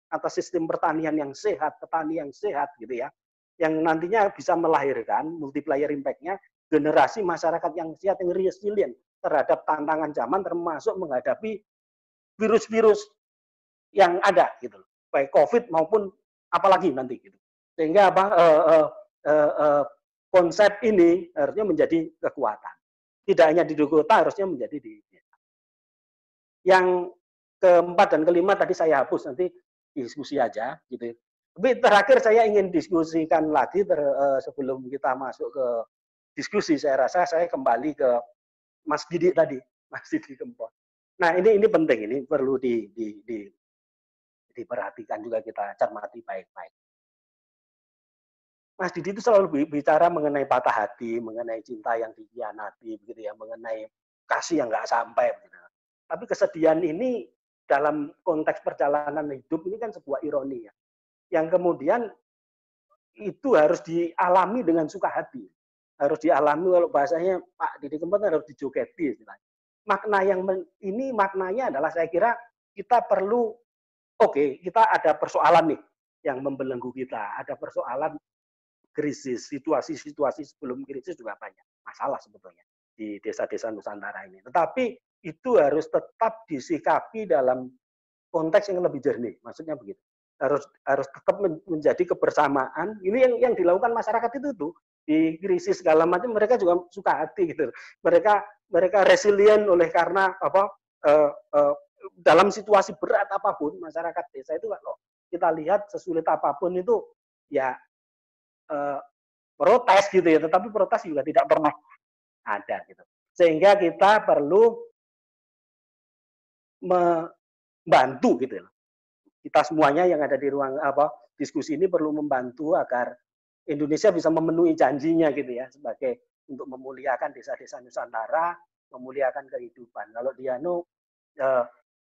atas sistem pertanian yang sehat, petani yang sehat gitu ya, yang nantinya bisa melahirkan multiplier impact-nya generasi masyarakat yang sehat, yang resilient terhadap tantangan zaman termasuk menghadapi virus-virus yang ada gitu baik COVID maupun apalagi nanti gitu. Sehingga apa konsep ini harusnya menjadi kekuatan. Tidak hanya di kota, harusnya menjadi di desa. Yang keempat dan kelima tadi saya hapus, nanti diskusi aja gitu. Tapi terakhir saya ingin diskusikan lagi sebelum kita masuk ke diskusi, saya rasa saya kembali ke Mas Didi tadi, Mas Didi Kempot. Nah ini penting, ini perlu diperhatikan juga kita cermati baik-baik. Mas Didi itu selalu bicara mengenai patah hati, mengenai cinta yang dikhianati, begitu ya, mengenai kasih yang nggak sampai. Begitu. Tapi kesedihan ini dalam konteks perjalanan hidup ini kan sebuah ironi ya. Yang kemudian itu harus dialami dengan suka hati. Harus dialami, kalau bahasanya Pak Didi Kempot harus dijogeti istilahnya. Makna yang ini maknanya adalah saya kira kita perlu, oke, kita ada persoalan nih yang membelenggu kita, ada persoalan krisis, situasi-situasi sebelum krisis juga banyak masalah sebetulnya di desa-desa Nusantara ini. Tetapi itu harus tetap disikapi dalam konteks yang lebih jernih, maksudnya begitu. Harus tetap menjadi kebersamaan. Ini yang dilakukan masyarakat itu tuh di krisis segala macam, mereka juga suka hati gitu. Mereka resilient oleh karena apa, dalam situasi berat apapun masyarakat desa itu kalau kita lihat sesulit apapun itu ya protes gitu ya, tetapi protes juga tidak pernah ada gitu. Sehingga kita perlu membantu gitu ya. Kita semuanya yang ada di ruang diskusi ini perlu membantu agar Indonesia bisa memenuhi janjinya gitu ya, sebagai untuk memuliakan desa-desa Nusantara, memuliakan kehidupan. Kalau di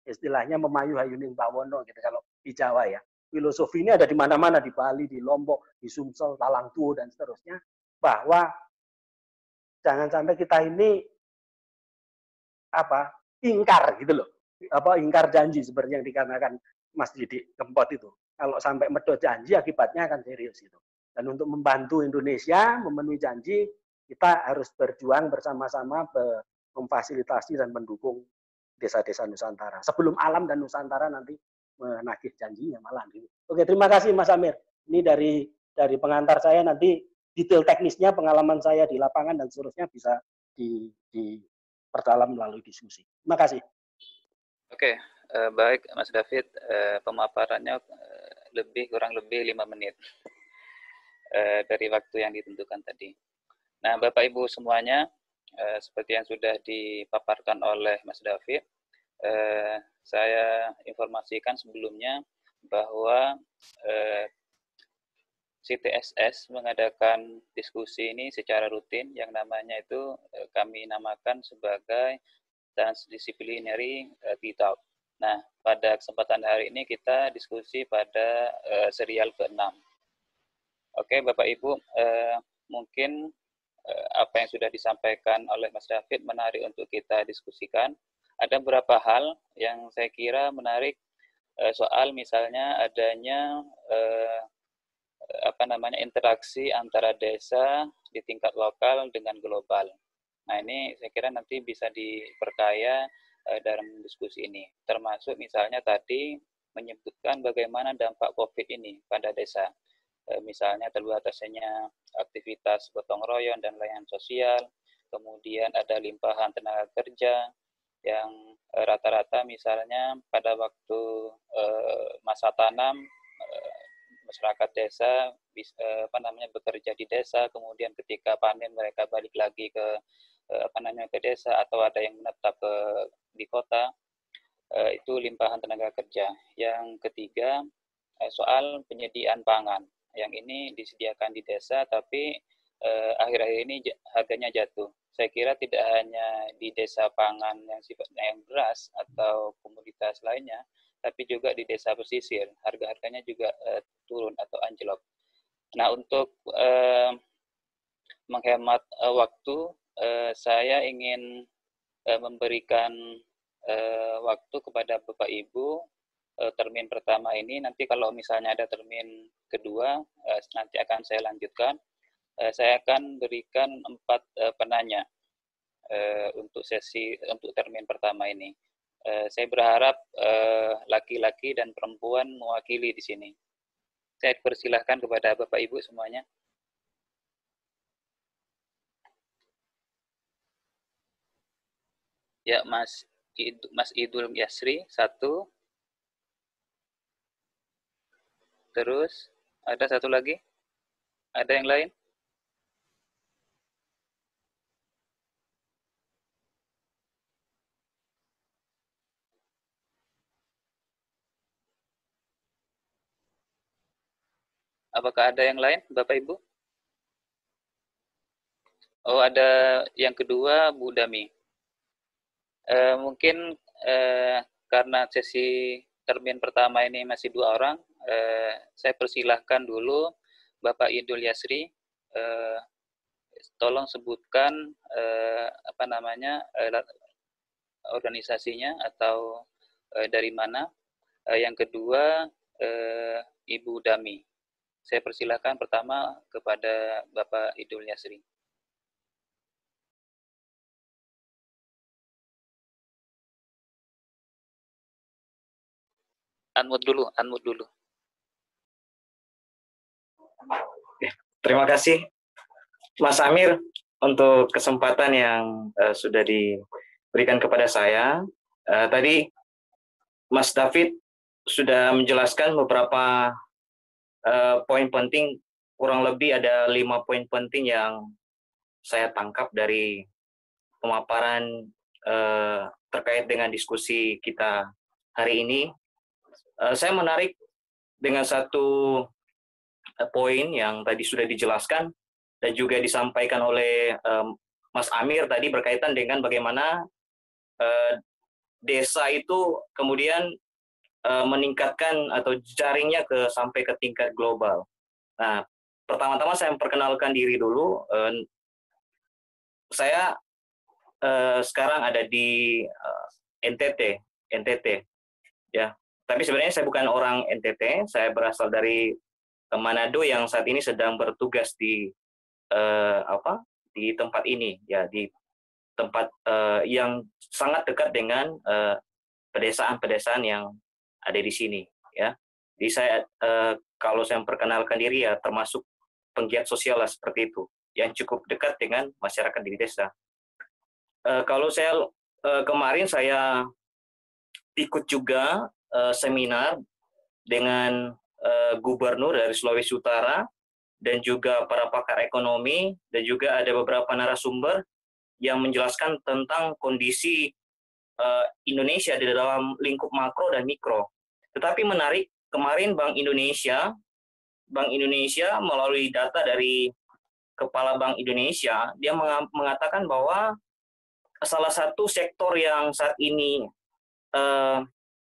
istilahnya memayu hayuning bawono gitu kalau di Jawa ya. Filosofi ini ada di mana-mana, di Bali, di Lombok, di Sumsel, Talangtuo dan seterusnya, bahwa jangan sampai kita ini ingkar gitu loh. Ingkar janji seperti yang dikatakan Mas Didi Kempot itu. Kalau sampai medot janji akibatnya akan serius gitu. Dan untuk membantu Indonesia memenuhi janji, kita harus berjuang bersama-sama memfasilitasi dan mendukung desa-desa Nusantara. Sebelum alam dan Nusantara nanti menagih janjinya malah gitu. Oke, terima kasih Mas Amir. Ini dari pengantar saya, nanti detail teknisnya pengalaman saya di lapangan dan seterusnya bisa diperdalam melalui diskusi. Terima kasih. Oke, baik Mas David, pemaparannya kurang lebih 5 menit dari waktu yang ditentukan tadi. Nah, Bapak Ibu semuanya, seperti yang sudah dipaparkan oleh Mas David, saya informasikan sebelumnya bahwa CTSS mengadakan diskusi ini secara rutin, yang namanya itu kami namakan sebagai Transdisciplinary Tea Talk. Nah, pada kesempatan hari ini kita diskusi pada serial ke-6. Oke, Bapak Ibu, mungkin apa yang sudah disampaikan oleh Mas David menarik untuk kita diskusikan. Ada beberapa hal yang saya kira menarik, soal misalnya adanya interaksi antara desa di tingkat lokal dengan global. Nah, ini saya kira nanti bisa diperkaya dalam diskusi ini. Termasuk misalnya tadi menyebutkan bagaimana dampak COVID ini pada desa. Misalnya terbatasnya aktivitas gotong royong dan layanan sosial, kemudian ada limpahan tenaga kerja yang rata-rata misalnya pada waktu masa tanam masyarakat desa bekerja di desa, kemudian ketika panen mereka balik lagi ke ke desa, atau ada yang menetap di kota, itu limpahan tenaga kerja. Yang ketiga, soal penyediaan pangan. Yang ini disediakan di desa, tapi akhir-akhir ini harganya jatuh. Saya kira tidak hanya di desa pangan yang sifatnya yang beras atau komoditas lainnya, tapi juga di desa pesisir, harga-harganya juga turun atau anjlok. Nah, untuk menghemat waktu, saya ingin memberikan waktu kepada Bapak Ibu termin pertama ini. Nanti kalau misalnya ada termin kedua, nanti akan saya lanjutkan. Saya akan berikan 4 penanya untuk termin pertama ini. Saya berharap laki-laki dan perempuan mewakili di sini. Saya persilahkan kepada Bapak Ibu semuanya. Ya, Mas Idul Yasri, 1. Terus, ada satu lagi? Ada yang lain? Apakah ada yang lain, Bapak Ibu? Oh, ada yang kedua, Bu Dami. Mungkin karena sesi termin pertama ini masih 2 orang, saya persilahkan dulu Bapak Idul Yasri, tolong sebutkan organisasinya atau dari mana. Yang kedua, Ibu Dami. Saya persilahkan pertama kepada Bapak Idul Yasri. Unmute dulu. Terima kasih Mas Amir untuk kesempatan yang sudah diberikan kepada saya. Tadi Mas David sudah menjelaskan beberapa poin penting, kurang lebih ada 5 poin penting yang saya tangkap dari pemaparan terkait dengan diskusi kita hari ini. Saya menarik dengan satu poin yang tadi sudah dijelaskan dan juga disampaikan oleh Mas Amir tadi berkaitan dengan bagaimana desa itu kemudian meningkatkan atau jaringnya sampai ke tingkat global. Nah, pertama-tama saya memperkenalkan diri dulu. Saya sekarang ada di NTT, ya. Tapi sebenarnya saya bukan orang NTT, saya berasal dari Manado yang saat ini sedang bertugas di tempat ini, ya, di tempat yang sangat dekat dengan pedesaan-pedesaan yang ada di sini, ya. Jadi saya kalau saya memperkenalkan diri ya termasuk penggiat sosial lah seperti itu, yang cukup dekat dengan masyarakat di desa. Kalau saya kemarin saya ikut juga seminar dengan gubernur dari Sulawesi Utara dan juga para pakar ekonomi dan juga ada beberapa narasumber yang menjelaskan tentang kondisi Indonesia di dalam lingkup makro dan mikro. Tetapi menarik, kemarin Bank Indonesia melalui data dari Kepala Bank Indonesia, dia mengatakan bahwa salah satu sektor yang saat ini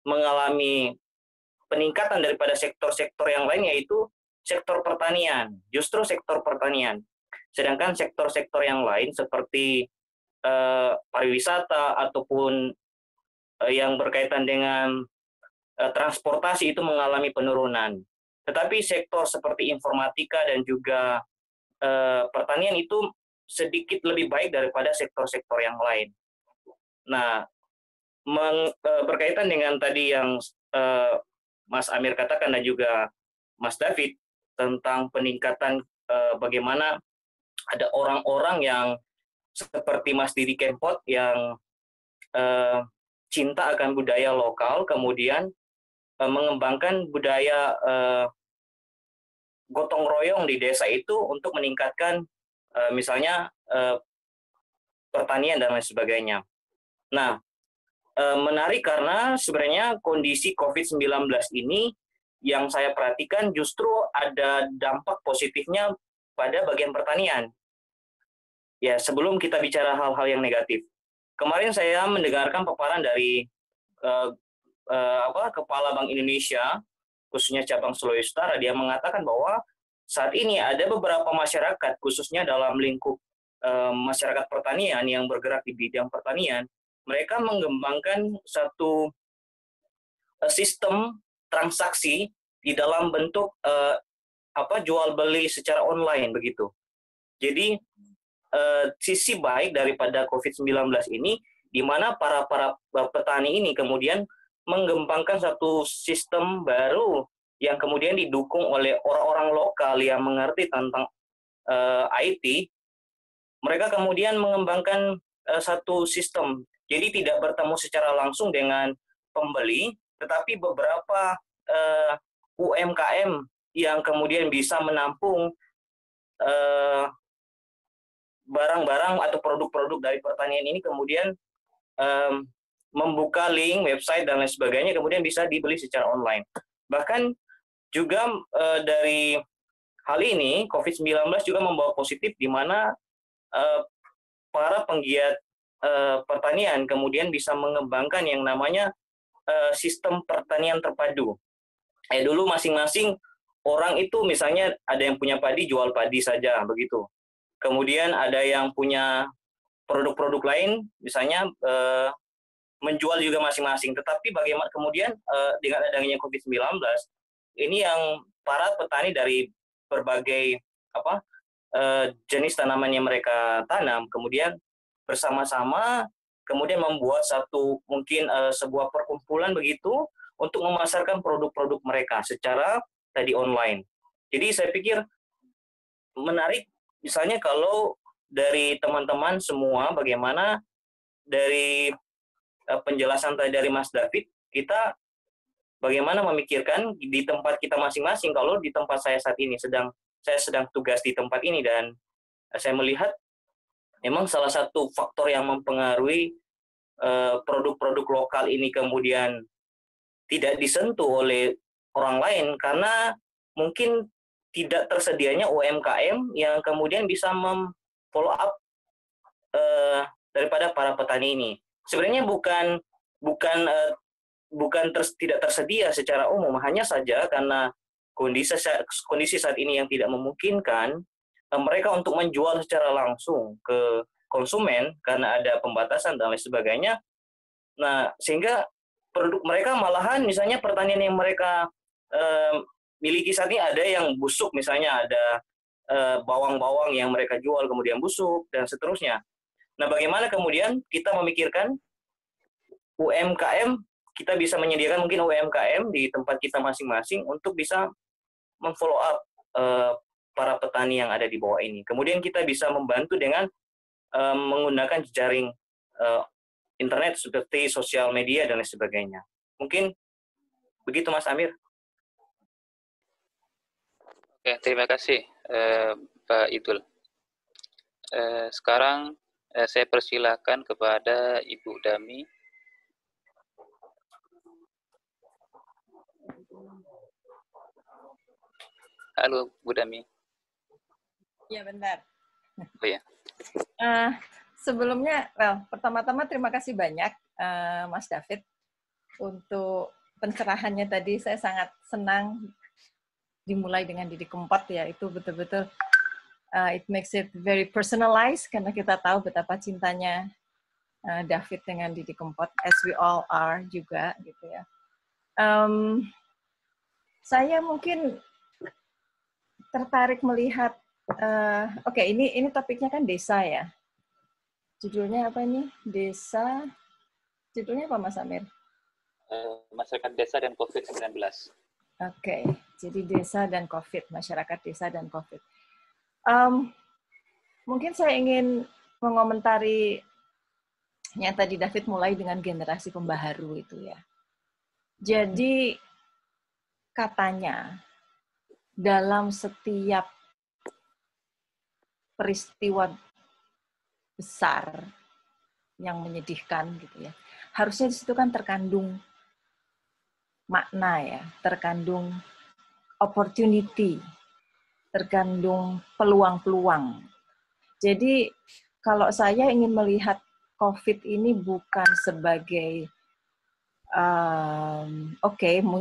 mengalami peningkatan daripada sektor-sektor yang lain yaitu sektor pertanian, justru sektor pertanian. Sedangkan sektor-sektor yang lain seperti pariwisata ataupun yang berkaitan dengan transportasi itu mengalami penurunan. Tetapi sektor seperti informatika dan juga pertanian itu sedikit lebih baik daripada sektor-sektor yang lain. Nah, berkaitan dengan tadi yang Mas Amir katakan dan juga Mas David tentang peningkatan bagaimana ada orang-orang yang seperti Mas Didi Kempot yang cinta akan budaya lokal, kemudian mengembangkan budaya gotong royong di desa itu untuk meningkatkan misalnya pertanian dan lain sebagainya. Nah, menarik karena sebenarnya kondisi COVID-19 ini yang saya perhatikan justru ada dampak positifnya pada bagian pertanian. Ya, sebelum kita bicara hal-hal yang negatif. Kemarin saya mendengarkan paparan dari Kepala Bank Indonesia, khususnya cabang Sulawesi Utara, dia mengatakan bahwa saat ini ada beberapa masyarakat, khususnya dalam lingkup masyarakat pertanian yang bergerak di bidang pertanian, mereka mengembangkan satu sistem transaksi di dalam bentuk jual beli secara online begitu. Jadi sisi baik daripada COVID-19 ini di mana para petani ini kemudian mengembangkan satu sistem baru yang kemudian didukung oleh orang-orang lokal yang mengerti tentang IT. Mereka kemudian mengembangkan satu sistem. Jadi tidak bertemu secara langsung dengan pembeli, tetapi beberapa UMKM yang kemudian bisa menampung barang-barang atau produk-produk dari pertanian ini kemudian membuka link, website, dan lain sebagainya, kemudian bisa dibeli secara online. Bahkan juga dari hal ini, COVID-19 juga membawa positif di mana para penggiat pertanian kemudian bisa mengembangkan yang namanya sistem pertanian terpadu. Dulu masing-masing orang itu misalnya ada yang punya padi, jual padi saja begitu. Kemudian ada yang punya produk-produk lain, misalnya menjual juga masing-masing. Tetapi bagaimana kemudian dengan adanya COVID-19, ini yang para petani dari berbagai jenis tanaman yang mereka tanam, kemudian bersama-sama kemudian membuat satu mungkin sebuah perkumpulan begitu untuk memasarkan produk-produk mereka secara tadi online. Jadi saya pikir menarik misalnya kalau dari teman-teman semua bagaimana dari penjelasan tadi dari Mas David, kita bagaimana memikirkan di tempat kita masing-masing. Kalau di tempat saya saat ini saya sedang tugas di tempat ini dan saya melihat memang salah satu faktor yang mempengaruhi produk-produk lokal ini kemudian tidak disentuh oleh orang lain karena mungkin tidak tersedianya UMKM yang kemudian bisa follow up daripada para petani ini. Sebenarnya tidak tersedia secara umum, hanya saja karena kondisi saat ini yang tidak memungkinkan mereka untuk menjual secara langsung ke konsumen karena ada pembatasan dan lain sebagainya. Nah, sehingga produk mereka malahan misalnya pertanian yang mereka miliki saat ini ada yang busuk, misalnya ada bawang-bawang yang mereka jual kemudian busuk dan seterusnya. Nah, bagaimana kemudian kita memikirkan UMKM, kita bisa menyediakan mungkin UMKM di tempat kita masing-masing untuk bisa memfollow up para petani yang ada di bawah ini. Kemudian kita bisa membantu dengan menggunakan jejaring internet seperti sosial media dan lain sebagainya. Mungkin begitu Mas Amir. Oke, terima kasih Pak Idul. Sekarang saya persilakan kepada Ibu Dami. Halo Bu Dami. Ya, bentar. Oh ya. Sebelumnya, pertama-tama terima kasih banyak Mas David untuk pencerahannya tadi. Saya sangat senang dimulai dengan Didi Kempot ya. Itu betul-betul it makes it very personalized karena kita tahu betapa cintanya David dengan Didi Kempot, as we all are juga gitu ya. Saya mungkin tertarik melihat, oke, ini topiknya kan desa ya. Judulnya apa ini? Desa. Judulnya apa Mas Amir? Masyarakat desa dan COVID-19. Oke, jadi desa dan COVID, masyarakat desa dan COVID. Mungkin saya ingin mengomentari yang tadi David mulai dengan generasi pembaharu itu ya. Jadi katanya dalam setiap peristiwa besar yang menyedihkan gitu ya, harusnya di situ kan terkandung makna ya, terkandung opportunity, terkandung peluang-peluang. Jadi kalau saya ingin melihat COVID ini bukan sebagai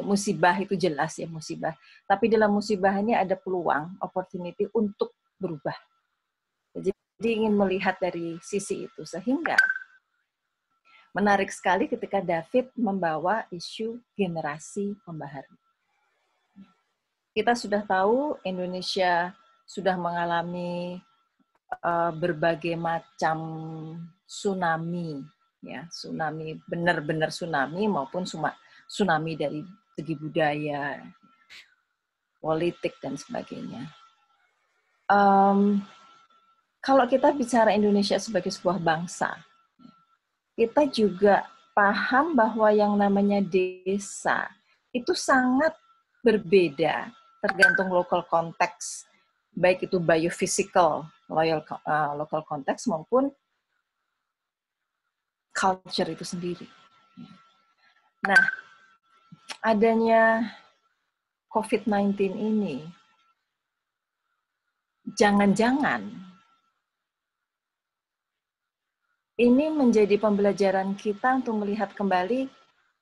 musibah, itu jelas ya musibah, tapi dalam musibah ini ada peluang, opportunity untuk berubah. Jadi ingin melihat dari sisi itu, sehingga menarik sekali ketika David membawa isu generasi pembaharu. Kita sudah tahu Indonesia sudah mengalami berbagai macam tsunami, ya, tsunami benar-benar tsunami maupun tsunami dari segi budaya, politik dan sebagainya. Kalau kita bicara Indonesia sebagai sebuah bangsa, kita juga paham bahwa yang namanya desa itu sangat berbeda tergantung local context, baik itu biophysical, local context maupun culture itu sendiri. Nah, adanya COVID-19 ini, jangan-jangan ini menjadi pembelajaran kita untuk melihat kembali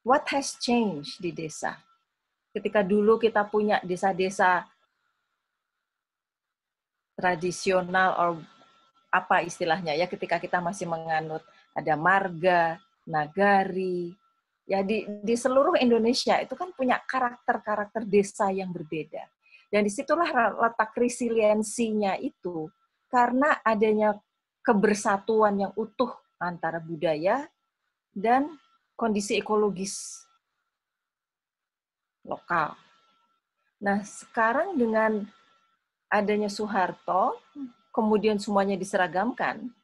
what has changed di desa. Ketika dulu kita punya desa-desa tradisional or apa istilahnya ya, ketika kita masih menganut ada marga, nagari, ya di seluruh Indonesia itu kan punya karakter-karakter desa yang berbeda. Dan disitulah letak resiliensinya itu, karena adanya kebersatuan yang utuh antara budaya dan kondisi ekologis lokal. Nah, sekarang dengan adanya Soeharto, kemudian semuanya diseragamkan,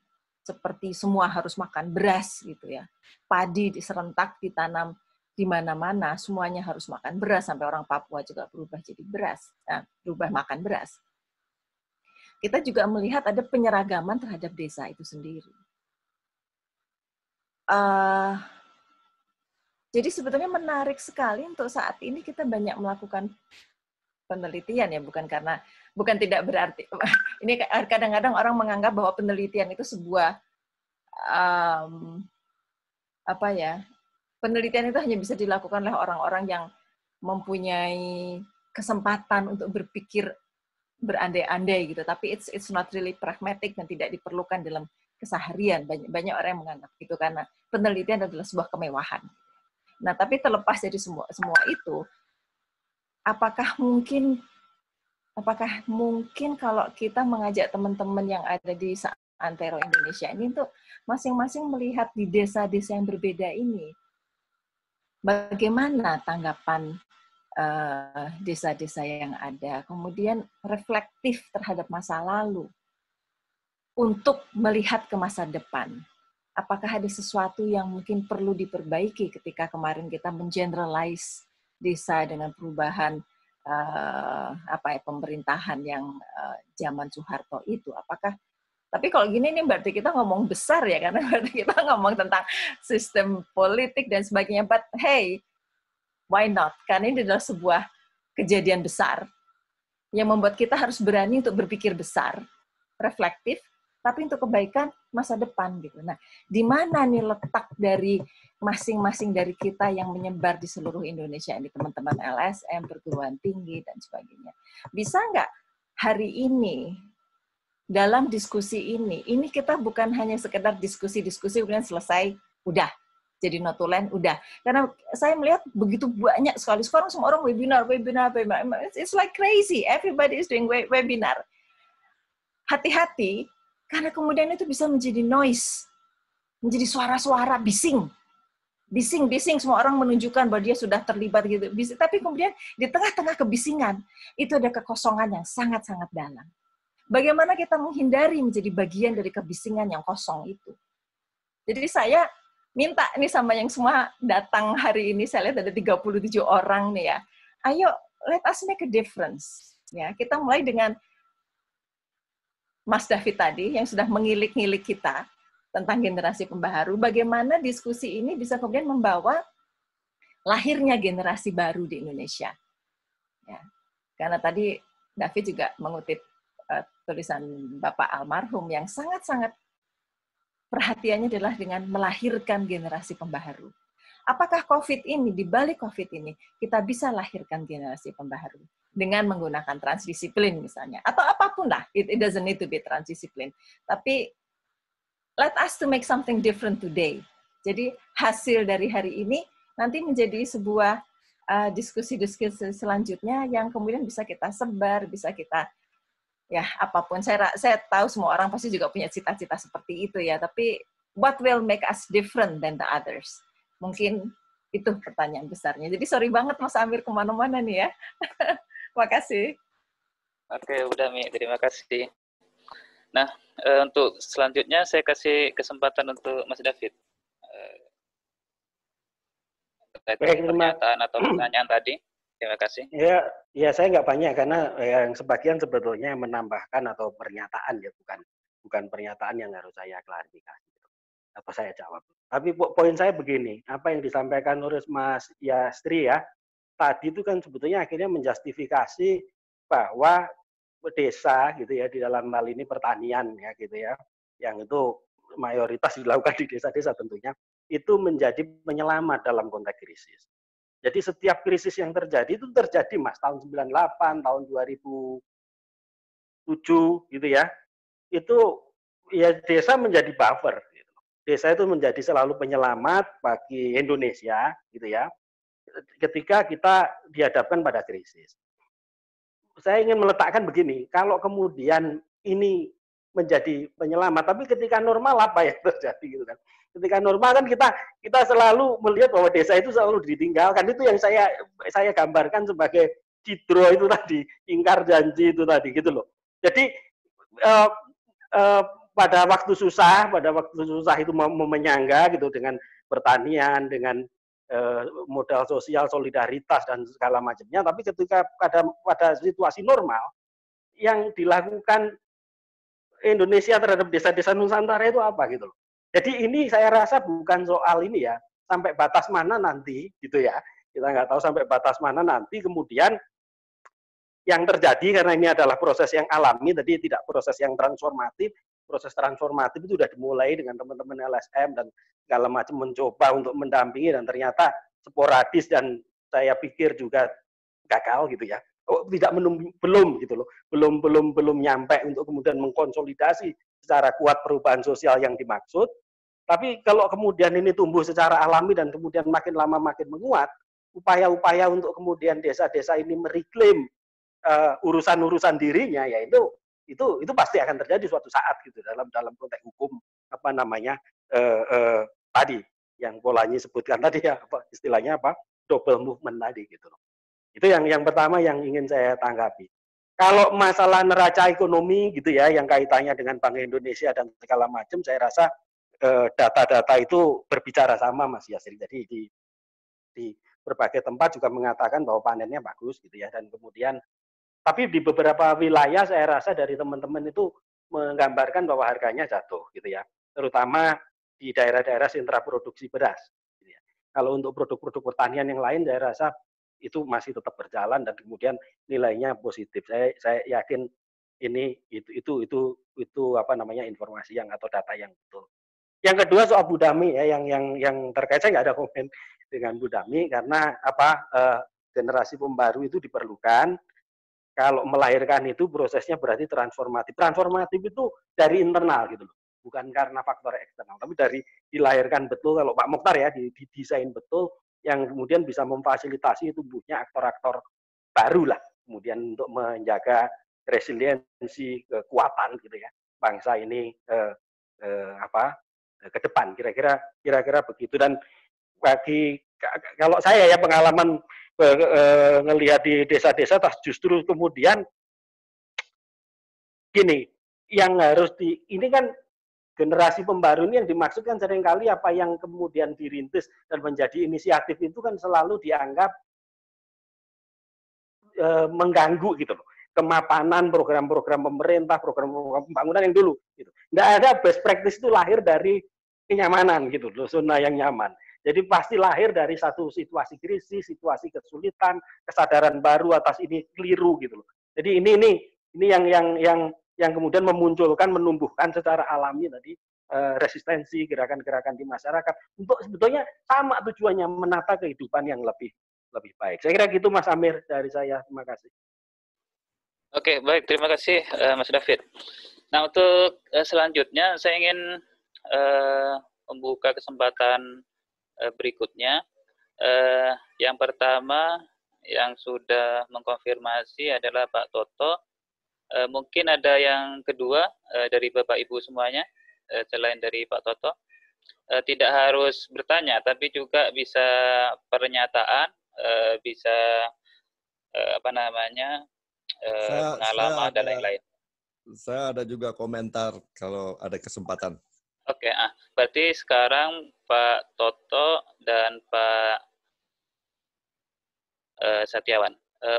seperti semua harus makan beras gitu ya. Padi serentak ditanam di mana-mana, semuanya harus makan beras, sampai orang Papua juga berubah jadi beras, berubah makan beras. Kita juga melihat ada penyeragaman terhadap desa itu sendiri. Jadi sebetulnya menarik sekali untuk saat ini kita banyak melakukan penelitian ya, bukan tidak berarti ini kadang-kadang orang menganggap bahwa penelitian itu sebuah penelitian itu hanya bisa dilakukan oleh orang-orang yang mempunyai kesempatan untuk berpikir berandai-andai gitu, tapi it's not really pragmatic dan tidak diperlukan dalam keseharian. Banyak orang yang menganggap itu karena penelitian adalah sebuah kemewahan. Nah, tapi terlepas dari semua itu, apakah mungkin kalau kita mengajak teman-teman yang ada di Antero Indonesia ini untuk masing-masing melihat di desa-desa yang berbeda ini, bagaimana tanggapan desa-desa yang ada, kemudian reflektif terhadap masa lalu untuk melihat ke masa depan. Apakah ada sesuatu yang mungkin perlu diperbaiki ketika kemarin kita mengeneralize desa dengan perubahan pemerintahan yang zaman Soeharto itu? Tapi kalau gini nih berarti kita ngomong besar ya, karena berarti kita ngomong tentang sistem politik dan sebagainya. But hey, why not? Karena ini adalah sebuah kejadian besar yang membuat kita harus berani untuk berpikir besar, reflektif, tapi untuk kebaikan masa depan gitu. Nah, di mana nih letak dari masing-masing dari kita yang menyebar di seluruh Indonesia ini, teman-teman LSM, perguruan tinggi dan sebagainya. Bisa nggak hari ini dalam diskusi ini kita bukan hanya sekedar diskusi kemudian selesai, udah jadi notulen, udah. Karena saya melihat begitu banyak sekali. Sekarang semua orang webinar. It's like crazy. Everybody is doing webinar. Hati-hati, karena kemudian itu bisa menjadi noise, menjadi suara-suara bising, semua orang menunjukkan bahwa dia sudah terlibat gitu. Tapi kemudian di tengah-tengah kebisingan, itu ada kekosongan yang sangat-sangat dalam. Bagaimana kita menghindari menjadi bagian dari kebisingan yang kosong itu? Jadi saya minta nih sama yang semua datang hari ini, saya lihat ada 37 orang nih ya. Ayo, let us make a difference. Ya, kita mulai dengan Mas David tadi yang sudah mengilik-ngilik kita tentang generasi pembaharu, bagaimana diskusi ini bisa kemudian membawa lahirnya generasi baru di Indonesia. Ya. Karena tadi David juga mengutip tulisan Bapak almarhum yang sangat-sangat perhatiannya adalah dengan melahirkan generasi pembaharu. Apakah COVID ini, di balik COVID ini, kita bisa lahirkan generasi pembaharu dengan menggunakan transdisiplin misalnya, atau apapun lah, it doesn't need to be transdisiplin. Tapi let us to make something different today. Jadi hasil dari hari ini nanti menjadi sebuah diskusi-diskusi selanjutnya yang kemudian bisa kita sebar, bisa kita ya apapun. Saya tahu semua orang pasti juga punya cita-cita seperti itu ya, tapi what will make us different than the others? Mungkin itu pertanyaan besarnya. Jadi sorry banget Mas Amir kemana-mana nih ya. Makasih. Oke, udah Mi, terima kasih. Nah, untuk selanjutnya saya kasih kesempatan untuk Mas David. Pernyataan atau pertanyaan tadi. Terima kasih. Ya saya nggak banyak karena yang sebagian sebetulnya menambahkan atau pernyataan ya, bukan pernyataan yang harus saya klarifikasi atau saya jawab. Tapi poin saya begini, apa yang disampaikan oleh Mas Yastri ya, tadi itu kan sebetulnya akhirnya menjustifikasi bahwa desa gitu ya, di dalam hal ini pertanian ya gitu ya, yang itu mayoritas dilakukan di desa-desa tentunya, itu menjadi penyelamat dalam konteks krisis. Jadi setiap krisis yang terjadi itu terjadi Mas tahun 98, tahun 2007 gitu ya. Itu ya desa menjadi buffer gitu. Desa itu menjadi selalu penyelamat bagi Indonesia gitu ya. Ketika kita dihadapkan pada krisis. Saya ingin meletakkan begini, kalau kemudian ini menjadi penyelamat, tapi ketika normal apa yang terjadi gitu kan? Ketika normal kan kita selalu melihat bahwa desa itu selalu ditinggalkan. Itu yang saya gambarkan sebagai cidro itu tadi, ingkar janji itu tadi gitu loh. Jadi eh, pada waktu susah itu menyangga gitu dengan pertanian, dengan modal sosial, solidaritas dan segala macamnya. Tapi ketika pada situasi normal, yang dilakukan Indonesia terhadap desa-desa Nusantara itu apa gitu loh. Jadi ini saya rasa bukan soal ini ya, sampai batas mana nanti gitu ya. Kita nggak tahu sampai batas mana nanti kemudian yang terjadi karena ini adalah proses yang alami, tadi tidak proses yang transformatif. Proses transformatif itu sudah dimulai dengan teman-teman LSM dan segala macam mencoba untuk mendampingi dan ternyata sporadis dan saya pikir juga gagal gitu ya. Oh, tidak belum gitu loh. Belum nyampe untuk kemudian mengkonsolidasi secara kuat perubahan sosial yang dimaksud. Tapi kalau kemudian ini tumbuh secara alami dan kemudian makin lama makin menguat, upaya-upaya untuk kemudian desa-desa ini mereklaim urusan-urusan dirinya, ya itu pasti akan terjadi suatu saat gitu dalam konteks hukum apa namanya tadi yang polanya sebutkan tadi ya apa istilahnya apa double movement tadi gitu loh. Itu yang pertama yang ingin saya tanggapi. Kalau masalah neraca ekonomi gitu ya yang kaitannya dengan Bank Indonesia dan segala macam, saya rasa data-data itu berbicara sama Mas Yasir. Jadi di berbagai tempat juga mengatakan bahwa panennya bagus gitu ya, dan kemudian tapi di beberapa wilayah saya rasa dari teman-teman itu menggambarkan bahwa harganya jatuh gitu ya, terutama di daerah-daerah sentra produksi beras. Gitu ya. Kalau untuk produk-produk pertanian yang lain saya rasa itu masih tetap berjalan dan kemudian nilainya positif. Saya yakin ini itu apa namanya informasi yang atau data yang betul. Yang kedua soal Budami ya, yang terkait saya nggak ada komen dengan Budami karena apa generasi pembaru itu diperlukan. Kalau melahirkan itu prosesnya berarti transformatif. Transformatif itu dari internal gitu loh. Bukan karena faktor eksternal, tapi dari dilahirkan betul kalau Pak Mokhtar ya didesain betul yang kemudian bisa memfasilitasi tumbuhnya aktor-aktor baru lah. Kemudian untuk menjaga resiliensi, kekuatan gitu ya. Bangsa ini ke depan kira-kira begitu. Dan bagi kalau saya ya pengalaman ngelihat di desa-desa justru kemudian gini yang harus ini kan generasi pembaru ini yang dimaksudkan seringkali apa yang kemudian dirintis dan menjadi inisiatif itu kan selalu dianggap mengganggu gitu loh kemapanan program-program pemerintah, program-program pembangunan yang dulu gitu. Nggak ada best practice itu lahir dari kenyamanan gitu loh, zona yang nyaman. Jadi pasti lahir dari satu situasi krisis, situasi kesulitan, kesadaran baru atas ini keliru gitu loh. Jadi ini yang kemudian memunculkan, menumbuhkan secara alami tadi resistensi gerakan-gerakan di masyarakat untuk sebetulnya sama tujuannya menata kehidupan yang lebih baik. Saya kira gitu Mas Amir dari saya. Terima kasih. Oke, baik. Terima kasih Mas David. Nah, untuk selanjutnya saya ingin membuka kesempatan berikutnya. Yang pertama yang sudah mengkonfirmasi adalah Pak Toto. Mungkin ada yang kedua dari Bapak Ibu semuanya selain dari Pak Toto. Tidak harus bertanya, tapi juga bisa pernyataan, bisa apa namanya pengalaman dan lain-lain. Saya ada juga komentar kalau ada kesempatan. Oke, berarti sekarang Pak Toto dan Pak Satiawan.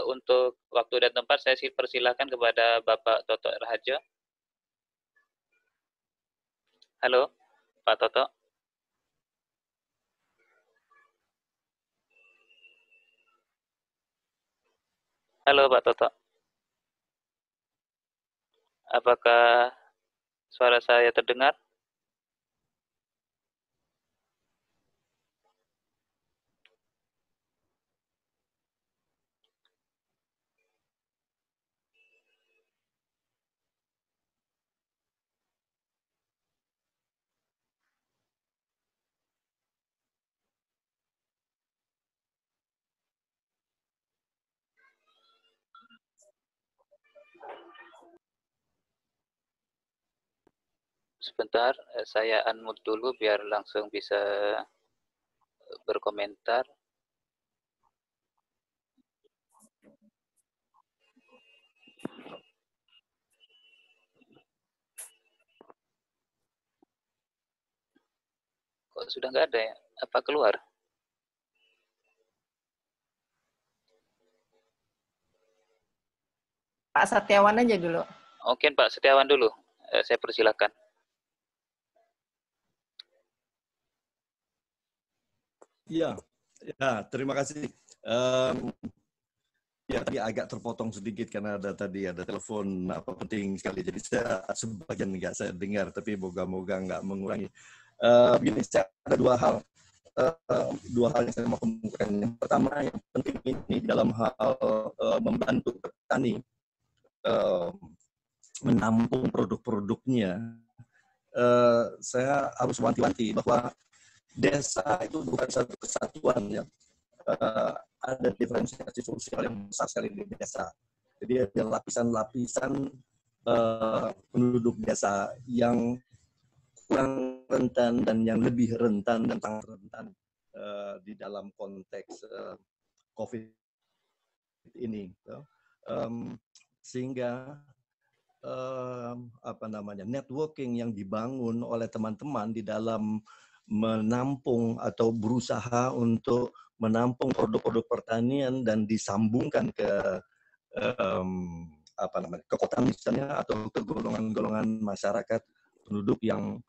Untuk waktu dan tempat saya persilahkan kepada Bapak Toto Raharjo. Halo, Pak Toto. Halo, Pak Toto. Apakah suara saya terdengar? sebentar, saya unmute dulu biar langsung bisa berkomentar. Kok sudah nggak ada ya? Apa keluar? Pak Setiawan aja dulu. Oke, Pak Setiawan dulu. Saya persilakan. Ya, terima kasih. Ya tadi agak terpotong sedikit karena tadi ada telepon penting sekali. Jadi saya sebagian nggak saya dengar, tapi moga-moga nggak mengurangi. Begini, saya ada dua hal yang saya mau kemukakan. Yang pertama yang penting ini dalam hal membantu petani menampung produk-produknya. Saya harus wanti-wanti bahwa desa itu bukan satu kesatuan yang ada diferensiasi sosial yang besar sekali di desa. Jadi ada lapisan-lapisan penduduk desa yang kurang rentan dan yang lebih rentan dan sangat rentan di dalam konteks COVID ini. Sehingga networking yang dibangun oleh teman-teman di dalam menampung atau berusaha untuk menampung produk-produk pertanian dan disambungkan ke ke kota misalnya atau ke golongan-golongan masyarakat penduduk yang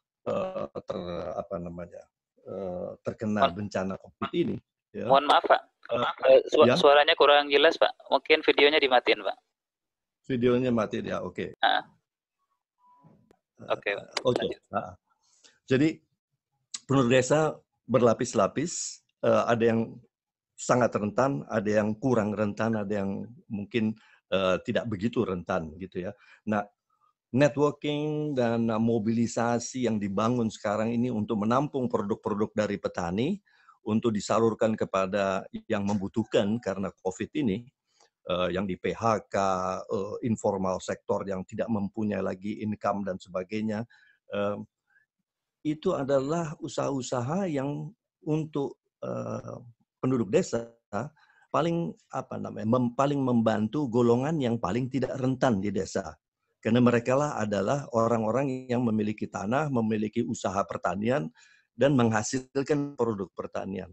terkena bencana COVID ini. Ya. Mohon maaf Pak, suaranya kurang jelas Pak. Mungkin videonya dimatiin Pak. Videonya mati ya, oke. Oke. Jadi penduduk desa berlapis-lapis, ada yang sangat rentan, ada yang kurang rentan, ada yang mungkin tidak begitu rentan gitu ya. Nah, networking dan mobilisasi yang dibangun sekarang ini untuk menampung produk-produk dari petani untuk disalurkan kepada yang membutuhkan karena COVID ini, yang di PHK, informal sektor yang tidak mempunyai lagi income dan sebagainya, itu adalah usaha-usaha yang untuk penduduk desa paling paling membantu golongan yang paling tidak rentan di desa. Karena mereka lah adalah orang-orang yang memiliki tanah, memiliki usaha pertanian, dan menghasilkan produk pertanian.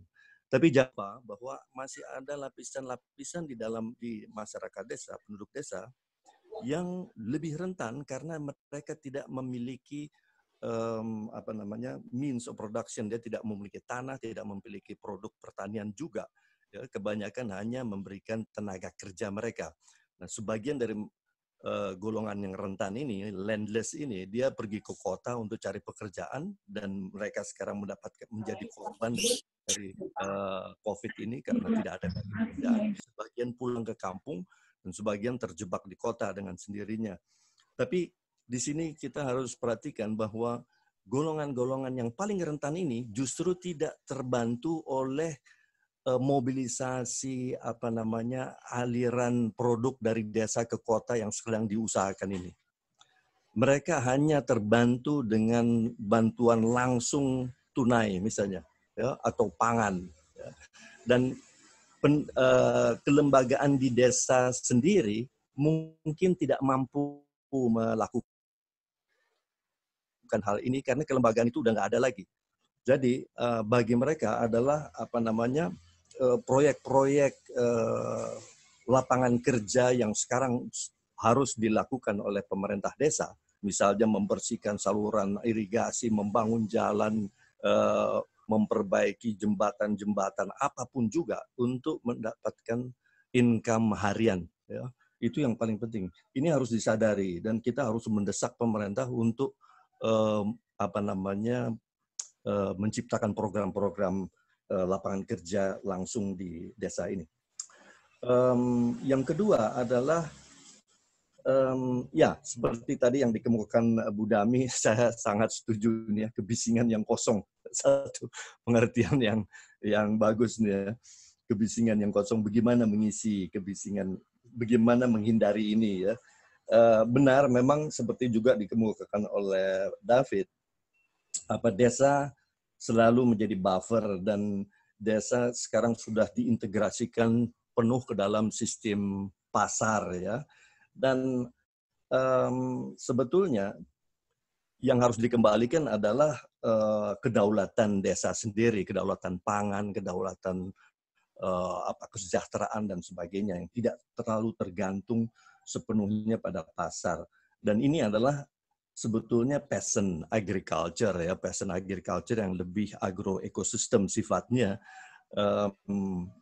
Tapi jangan bahwa masih ada lapisan-lapisan di masyarakat desa, penduduk desa, yang lebih rentan karena mereka tidak memiliki means of production. Dia tidak memiliki tanah, tidak memiliki produk pertanian juga. Ya, kebanyakan hanya memberikan tenaga kerja mereka. Nah, sebagian dari golongan yang rentan ini, landless ini, dia pergi ke kota untuk cari pekerjaan dan mereka sekarang menjadi korban dari COVID ini karena tidak ada pekerjaan. Sebagian pulang ke kampung dan sebagian terjebak di kota dengan sendirinya. Tapi di sini kita harus perhatikan bahwa golongan-golongan yang paling rentan ini justru tidak terbantu oleh mobilisasi aliran produk dari desa ke kota yang sedang diusahakan ini. Mereka hanya terbantu dengan bantuan langsung tunai misalnya, ya, atau pangan. Ya. Dan kelembagaan di desa sendiri mungkin tidak mampu melakukan hal ini karena kelembagaan itu udah nggak ada lagi. Jadi bagi mereka adalah proyek-proyek lapangan kerja yang sekarang harus dilakukan oleh pemerintah desa, misalnya membersihkan saluran irigasi, membangun jalan, memperbaiki jembatan-jembatan, apapun juga untuk mendapatkan income harian. Ya. Itu yang paling penting. Ini harus disadari dan kita harus mendesak pemerintah untuk menciptakan program-program lapangan kerja langsung di desa ini. Yang kedua adalah seperti tadi yang dikemukakan Bu Dami, saya sangat setuju nih ya, kebisingan yang kosong. Satu pengertian yang bagus nih ya. Kebisingan yang kosong, bagaimana mengisi kebisingan, bagaimana menghindari ini ya. Benar, memang seperti juga dikemukakan oleh David, desa selalu menjadi buffer, dan desa sekarang sudah diintegrasikan penuh ke dalam sistem pasar ya. Dan sebetulnya yang harus dikembalikan adalah kedaulatan desa sendiri, kedaulatan pangan, kedaulatan kesejahteraan dan sebagainya, yang tidak terlalu tergantung sepenuhnya pada pasar. Dan ini adalah sebetulnya passion agriculture ya, passion agriculture yang lebih agroekosistem sifatnya.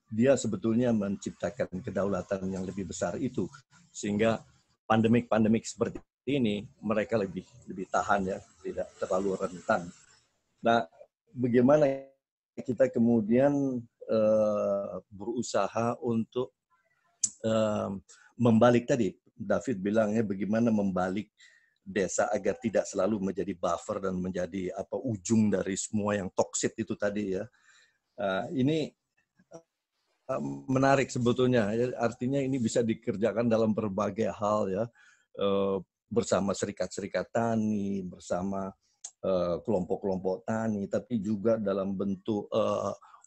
Dia sebetulnya menciptakan kedaulatan yang lebih besar itu, sehingga pandemik seperti ini mereka lebih tahan ya, tidak terlalu rentan. Nah, bagaimana kita kemudian berusaha untuk membalik tadi, David bilangnya bagaimana membalik desa agar tidak selalu menjadi buffer dan menjadi ujung dari semua yang toksik itu tadi ya. Ini menarik sebetulnya, artinya ini bisa dikerjakan dalam berbagai hal ya, bersama serikat-serikat tani, bersama kelompok-kelompok tani, tapi juga dalam bentuk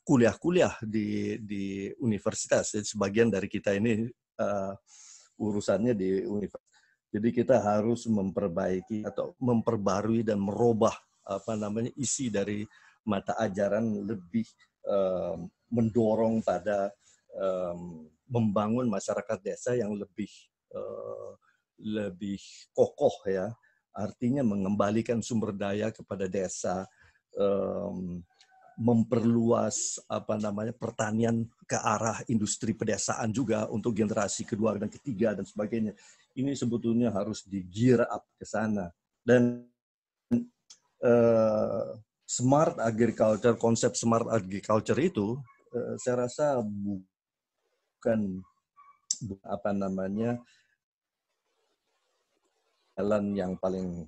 kuliah-kuliah di universitas. Jadi sebagian dari kita ini urusannya di universitas. Jadi kita harus memperbaiki atau memperbarui dan merubah isi dari mata ajaran, lebih mendorong pada membangun masyarakat desa yang lebih kokoh ya. Artinya mengembalikan sumber daya kepada desa, memperluas pertanian ke arah industri pedesaan juga untuk generasi kedua dan ketiga dan sebagainya. Ini sebetulnya harus di-gear up ke sana. Dan smart agriculture, konsep smart agriculture itu saya rasa bukan jalan yang paling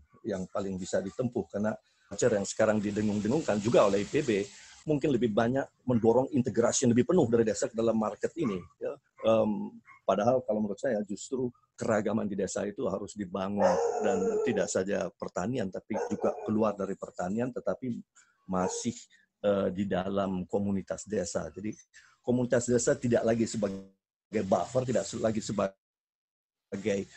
bisa ditempuh, karena yang sekarang didengung-dengungkan juga oleh IPB mungkin lebih banyak mendorong integrasi yang lebih penuh dari desa ke dalam market ini ya. Padahal kalau menurut saya justru keragaman di desa itu harus dibangun, dan tidak saja pertanian tapi juga keluar dari pertanian tetapi masih di dalam komunitas desa. Jadi komunitas desa tidak lagi sebagai buffer, tidak lagi sebagai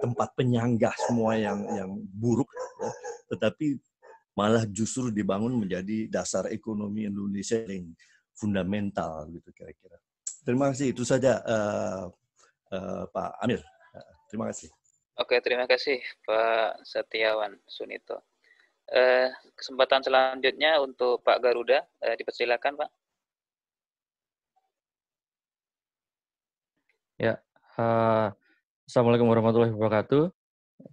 tempat penyanggah semua yang buruk, ya, tetapi malah justru dibangun menjadi dasar ekonomi Indonesia yang fundamental gitu kira-kira. Terima kasih, itu saja Pak Amir. Terima kasih. Oke, terima kasih Pak Setiawan Sunito. Kesempatan selanjutnya untuk Pak Garuda, dipersilakan Pak. Ya, Assalamualaikum warahmatullahi wabarakatuh.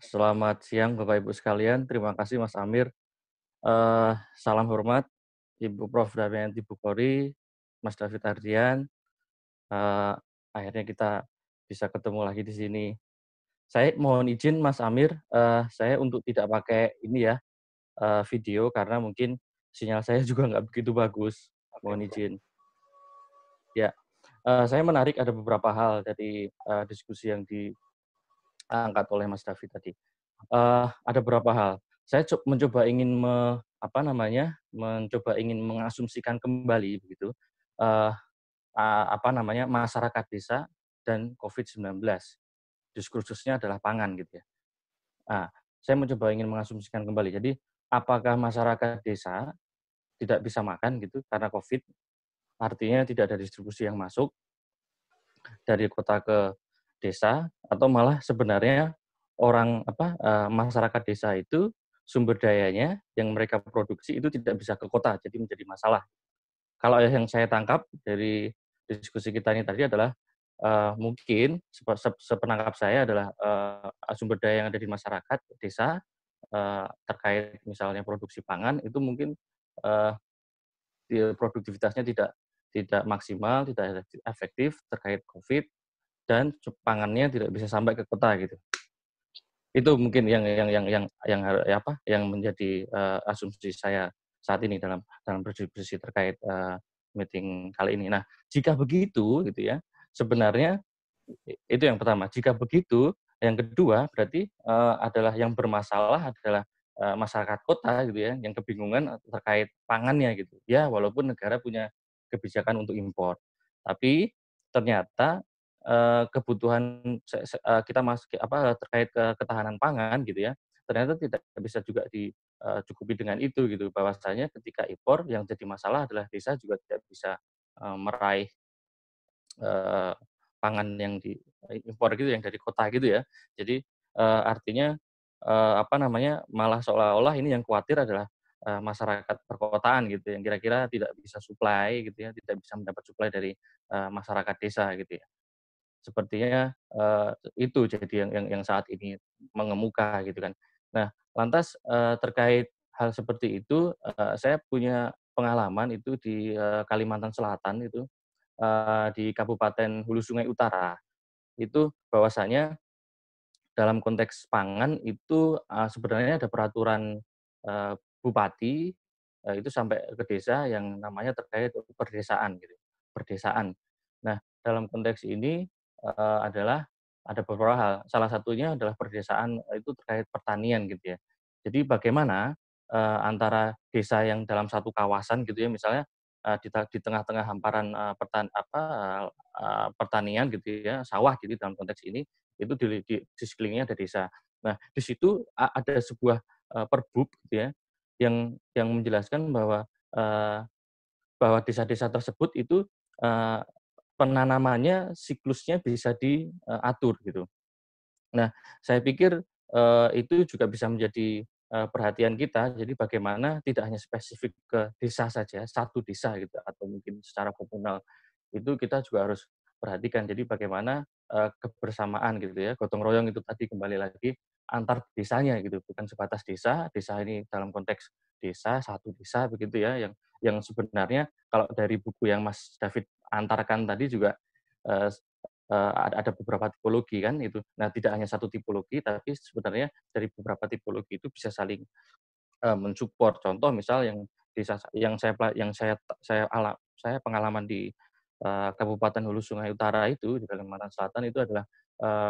Selamat siang Bapak Ibu sekalian. Terima kasih Mas Amir. Salam hormat Ibu Prof. Damayanti Bukhori, Mas David Ardian. Akhirnya kita bisa ketemu lagi di sini. Saya mohon izin Mas Amir, saya untuk tidak pakai ini ya video karena mungkin sinyal saya juga nggak begitu bagus. Mohon izin. Ya. Saya menarik ada beberapa hal dari diskusi yang diangkat oleh Mas David tadi. Ada beberapa hal. Saya mencoba ingin mengasumsikan kembali begitu masyarakat desa dan COVID-19. Diskursusnya adalah pangan gitu ya. Nah, saya mencoba ingin mengasumsikan kembali. Jadi, apakah masyarakat desa tidak bisa makan gitu karena COVID? Artinya tidak ada distribusi yang masuk dari kota ke desa, atau malah sebenarnya masyarakat desa itu sumber dayanya yang mereka produksi itu tidak bisa ke kota, jadi menjadi masalah. Kalau yang saya tangkap dari diskusi kita ini tadi adalah mungkin sepenangkap saya adalah sumber daya yang ada di masyarakat desa terkait misalnya produksi pangan itu mungkin produktivitasnya tidak maksimal, tidak efektif terkait COVID, dan pangannya tidak bisa sampai ke kota gitu. Itu mungkin yang menjadi asumsi saya saat ini dalam berdiskusi terkait meeting kali ini. Nah, jika begitu gitu ya, sebenarnya itu yang pertama. Jika begitu, yang kedua berarti adalah yang bermasalah adalah masyarakat kota gitu ya, yang kebingungan terkait pangannya gitu. Ya, walaupun negara punya kebijakan untuk impor, tapi ternyata kebutuhan kita terkait ketahanan pangan gitu ya, ternyata tidak bisa juga dicukupi dengan itu gitu. Bahwasanya ketika impor yang jadi masalah adalah desa juga tidak bisa meraih pangan yang diimpor gitu, yang dari kota gitu ya. Jadi artinya malah seolah-olah ini yang khawatir adalah masyarakat perkotaan gitu, yang kira-kira tidak bisa supply gitu ya, tidak bisa mendapat supply dari masyarakat desa gitu ya. Sepertinya itu jadi yang saat ini mengemuka gitu kan. Nah, lantas terkait hal seperti itu, saya punya pengalaman itu di Kalimantan Selatan itu, di Kabupaten Hulu Sungai Utara. Itu bahwasanya dalam konteks pangan itu sebenarnya ada peraturan bupati itu sampai ke desa yang namanya terkait perdesaan gitu, perdesaan. Nah, dalam konteks ini adalah ada beberapa hal. Salah satunya adalah perdesaan itu terkait pertanian gitu ya. Jadi bagaimana antara desa yang dalam satu kawasan gitu ya, misalnya di tengah-tengah hamparan pertanian gitu ya, sawah gitu dalam konteks ini, itu di sekelilingnya ada desa. Nah, di situ ada sebuah perbub gitu ya, yang menjelaskan eee, bahwa desa-desa tersebut itu eee, penanamannya siklusnya bisa diatur gitu. Nah, saya pikir itu juga bisa menjadi perhatian kita. Jadi bagaimana tidak hanya spesifik ke desa saja, satu desa gitu, atau mungkin secara komunal, itu kita juga harus perhatikan. Jadi bagaimana kebersamaan gitu ya, gotong royong itu tadi kembali lagi antar desanya gitu, bukan sebatas desa, desa ini dalam konteks desa, satu desa begitu ya, yang sebenarnya kalau dari buku yang Mas David antarkan tadi juga eee ada beberapa tipologi kan itu. Nah, tidak hanya satu tipologi, tapi sebenarnya dari beberapa tipologi itu bisa saling mensupport. Contoh misal yang desa yang saya pela yang saya pengalaman di Kabupaten Hulu Sungai Utara itu di Kalimantan Selatan itu adalah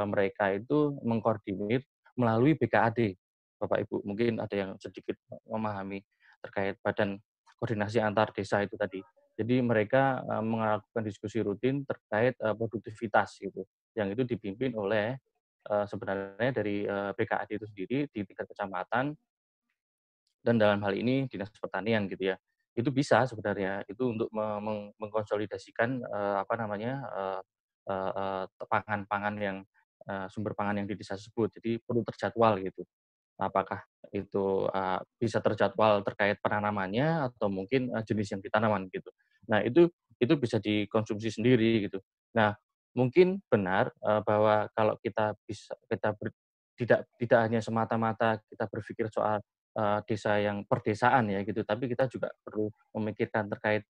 mereka itu mengkoordinir melalui BKAD, Bapak Ibu. Mungkin ada yang sedikit memahami terkait badan koordinasi antar desa itu tadi. Jadi mereka melakukan diskusi rutin terkait produktivitas gitu, yang itu dipimpin oleh sebenarnya dari BKAD itu sendiri di tingkat kecamatan dan dalam hal ini Dinas Pertanian gitu ya. Itu bisa sebenarnya, itu untuk mengkonsolidasikan, pangan-pangan yang sumber pangan yang di desa tersebut. Jadi perlu terjadwal gitu. Apakah itu bisa terjadwal terkait penanamannya atau mungkin jenis yang ditanaman gitu. Nah, itu bisa dikonsumsi sendiri gitu. Nah, mungkin benar bahwa kalau tidak hanya semata-mata kita berpikir soal desa yang perdesaan ya gitu, tapi kita juga perlu memikirkan terkait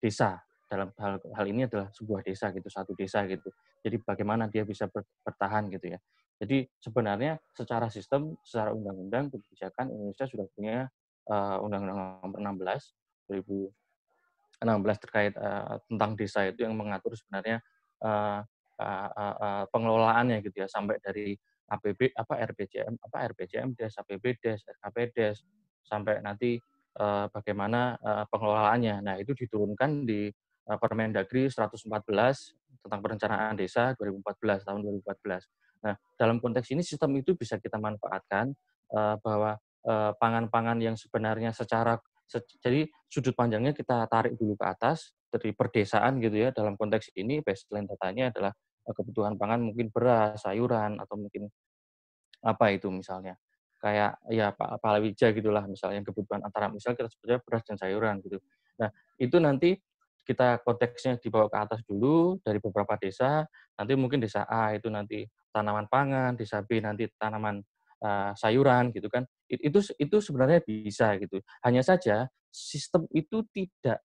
desa. Dalam hal ini adalah sebuah desa gitu, satu desa gitu. Jadi bagaimana dia bisa bertahan gitu ya. Jadi sebenarnya secara sistem, secara undang-undang kebijakan Indonesia sudah punya Undang-Undang Nomor 16 terkait tentang desa itu yang mengatur sebenarnya eee pengelolaannya gitu ya, sampai dari RPJMDes, APBDes, RKPDes, sampai nanti bagaimana pengelolaannya. Nah, itu diturunkan di Permendagri 114 tentang perencanaan desa 2014, tahun 2014. Nah, dalam konteks ini sistem itu bisa kita manfaatkan bahwa pangan-pangan yang sebenarnya jadi sudut pandangnya kita tarik dulu ke atas, dari perdesaan gitu ya, dalam konteks ini baseline datanya adalah kebutuhan pangan mungkin beras, sayuran, atau mungkin apa itu misalnya, kayak ya palawija gitulah misalnya, kebutuhan antara misal kita sebutnya beras dan sayuran gitu. Nah, itu nanti kita konteksnya dibawa ke atas dulu dari beberapa desa, nanti mungkin desa A itu nanti tanaman pangan, desa B nanti tanaman sayuran gitu kan. Itu sebenarnya bisa gitu. Hanya saja sistem itu tidak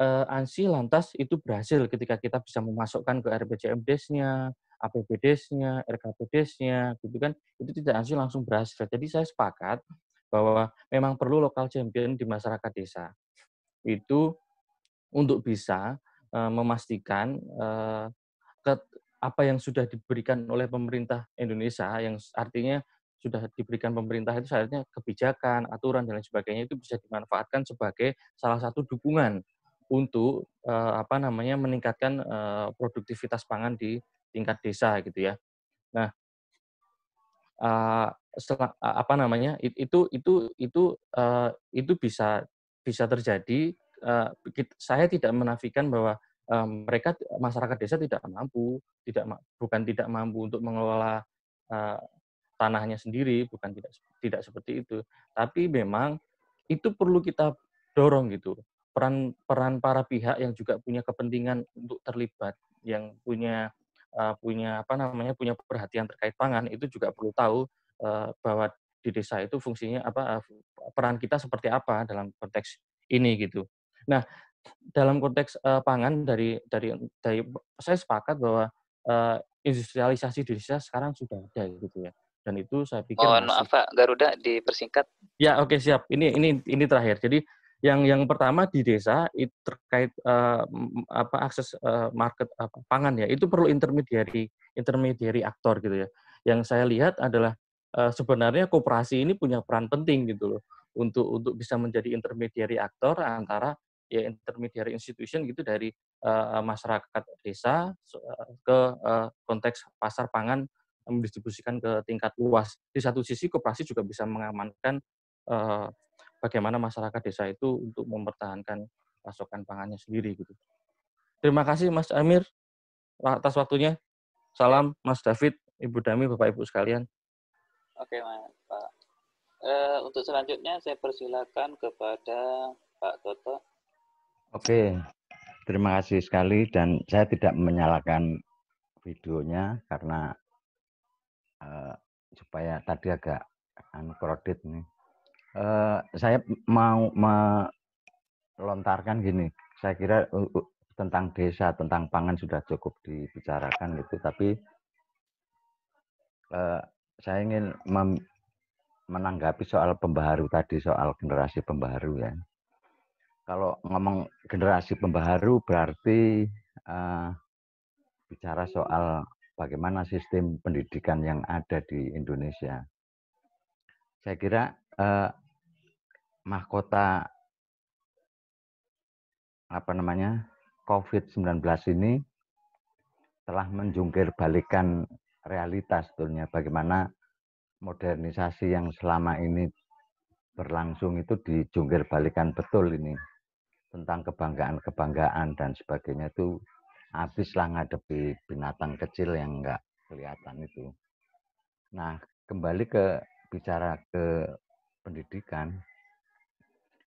ANSI lantas itu berhasil ketika kita bisa memasukkan ke RPJMDes-nya, APBDes-nya, RKPDes-nya, gitu kan, itu tidak ANSI langsung berhasil. Jadi saya sepakat bahwa memang perlu local champion di masyarakat desa. Itu untuk bisa memastikan apa yang sudah diberikan oleh pemerintah Indonesia, yang artinya sudah diberikan pemerintah itu seharusnya kebijakan, aturan dan lain sebagainya itu bisa dimanfaatkan sebagai salah satu dukungan untuk meningkatkan produktivitas pangan di tingkat desa gitu ya. Nah, itu bisa terjadi. Saya tidak menafikan bahwa masyarakat desa bukan tidak mampu untuk mengelola tanahnya sendiri, bukan tidak seperti itu. Tapi memang itu perlu kita dorong gitu. Peran para pihak yang juga punya kepentingan untuk terlibat, yang punya punya perhatian terkait pangan, itu juga perlu tahu bahwa di desa itu fungsinya peran kita seperti apa dalam konteks ini gitu. Nah, dalam konteks pangan dari saya sepakat bahwa industrialisasi di desa sekarang sudah ada gitu ya. Dan itu saya pikir Mohon maaf Pak Garuda, dipersingkat. Ya, oke, siap. Ini terakhir. Jadi yang pertama di desa itu terkait akses market pangan ya, itu perlu intermediary aktor gitu ya. Yang saya lihat adalah sebenarnya koperasi ini punya peran penting gitu loh untuk bisa menjadi intermediary aktor antara ya intermediary institution gitu dari masyarakat desa ke konteks pasar pangan, mendistribusikan ke tingkat luas. Di satu sisi koperasi juga bisa mengamankan bagaimana masyarakat desa itu untuk mempertahankan pasokan pangannya sendiri gitu. Terima kasih Mas Amir atas waktunya. Salam Mas David, Ibu Dami, Bapak Ibu sekalian. Oke Pak. Untuk selanjutnya saya persilakan kepada Pak Toto. Oke, terima kasih sekali, dan saya tidak menyalakan videonya karena supaya tadi agak crowded nih. Saya mau melontarkan gini, saya kira tentang desa, tentang pangan sudah cukup dibicarakan gitu, tapi saya ingin menanggapi soal pembaharu tadi, soal generasi pembaharu ya. Kalau ngomong generasi pembaharu berarti bicara soal bagaimana sistem pendidikan yang ada di Indonesia. Saya kira mahkota COVID-19 ini telah menjungkir balikan realitas sebetulnya, bagaimana modernisasi yang selama ini berlangsung itu dijungkir balikan betul ini, tentang kebanggaan dan sebagainya itu habislah ngadepi binatang kecil yang enggak kelihatan itu. Nah, kembali bicara ke pendidikan,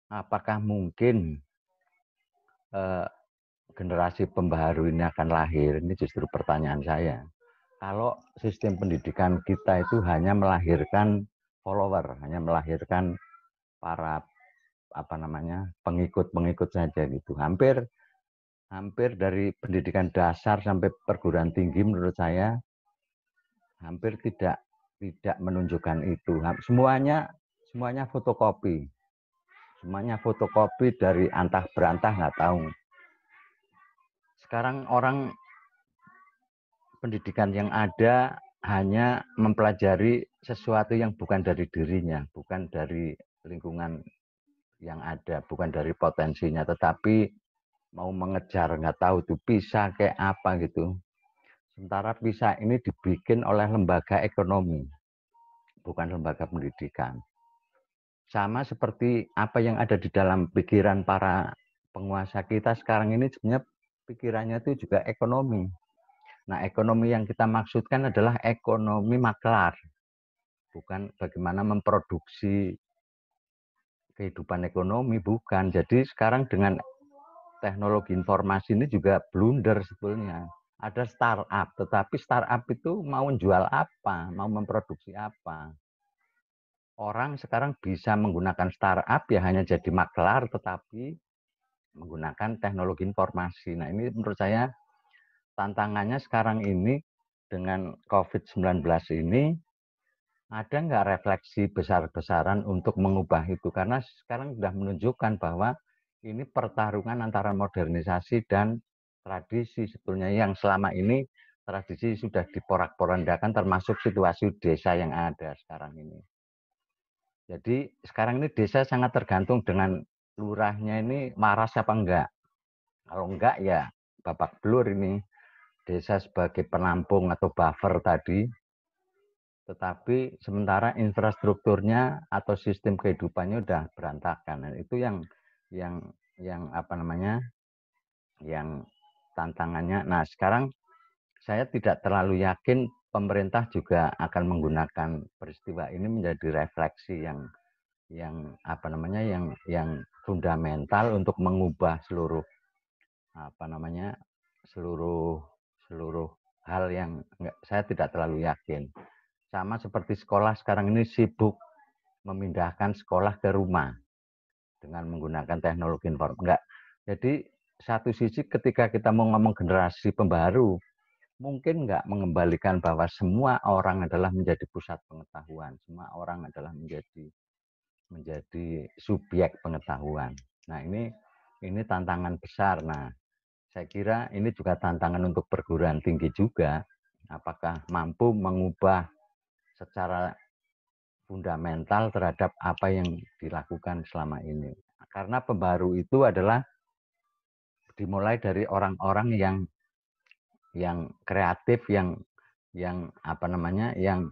apakah mungkin generasi pembaharu ini akan lahir? Ini justru pertanyaan saya. Kalau sistem pendidikan kita itu hanya melahirkan follower, hanya melahirkan para pengikut saja gitu. Hampir dari pendidikan dasar sampai perguruan tinggi menurut saya hampir tidak menunjukkan itu. Semuanya fotokopi. Semuanya fotokopi dari antah berantah, nggak tahu. Sekarang orang pendidikan yang ada hanya mempelajari sesuatu yang bukan dari dirinya, bukan dari lingkungan yang ada, bukan dari potensinya, tetapi mau mengejar, nggak tahu tuh PISA kayak apa gitu. Sementara PISA ini dibikin oleh lembaga ekonomi, bukan lembaga pendidikan. Sama seperti apa yang ada di dalam pikiran para penguasa kita sekarang ini, sebenarnya pikirannya itu juga ekonomi. Nah, ekonomi yang kita maksudkan adalah ekonomi maklar, bukan bagaimana memproduksi kehidupan ekonomi, bukan. Jadi sekarang dengan teknologi informasi ini juga blunder sebetulnya. Ada startup, tetapi startup itu mau jual apa, mau memproduksi apa. Orang sekarang bisa menggunakan startup ya hanya jadi maklar, tetapi menggunakan teknologi informasi. Nah, ini menurut saya tantangannya sekarang ini dengan COVID-19 ini, ada nggak refleksi besar-besaran untuk mengubah itu? Karena sekarang sudah menunjukkan bahwa ini pertarungan antara modernisasi dan tradisi sebetulnya yang selama ini tradisi sudah diporak-porandakan termasuk situasi desa yang ada sekarang ini. Jadi sekarang ini desa sangat tergantung dengan lurahnya ini waras apa enggak. Kalau enggak ya babak belur ini. Desa sebagai penampung atau buffer tadi, tetapi sementara infrastrukturnya atau sistem kehidupannya udah berantakan. Dan itu yang apa namanya? Yang tantangannya. Nah, sekarang saya tidak terlalu yakin pemerintah juga akan menggunakan peristiwa ini menjadi refleksi yang apa namanya? Yang fundamental untuk mengubah seluruh apa namanya? seluruh hal yang saya tidak terlalu yakin. Sama seperti sekolah sekarang ini sibuk memindahkan sekolah ke rumah dengan menggunakan teknologi informasi. Enggak. Jadi satu sisi ketika kita mau ngomong generasi pembaru, mungkin enggak mengembalikan bahwa semua orang adalah menjadi pusat pengetahuan, semua orang adalah menjadi subjek pengetahuan. Nah, ini tantangan besar. Nah, saya kira ini juga tantangan untuk perguruan tinggi juga. Apakah mampu mengubah secara fundamental terhadap apa yang dilakukan selama ini. Karena pembaru itu adalah dimulai dari orang-orang yang kreatif, yang apa namanya, yang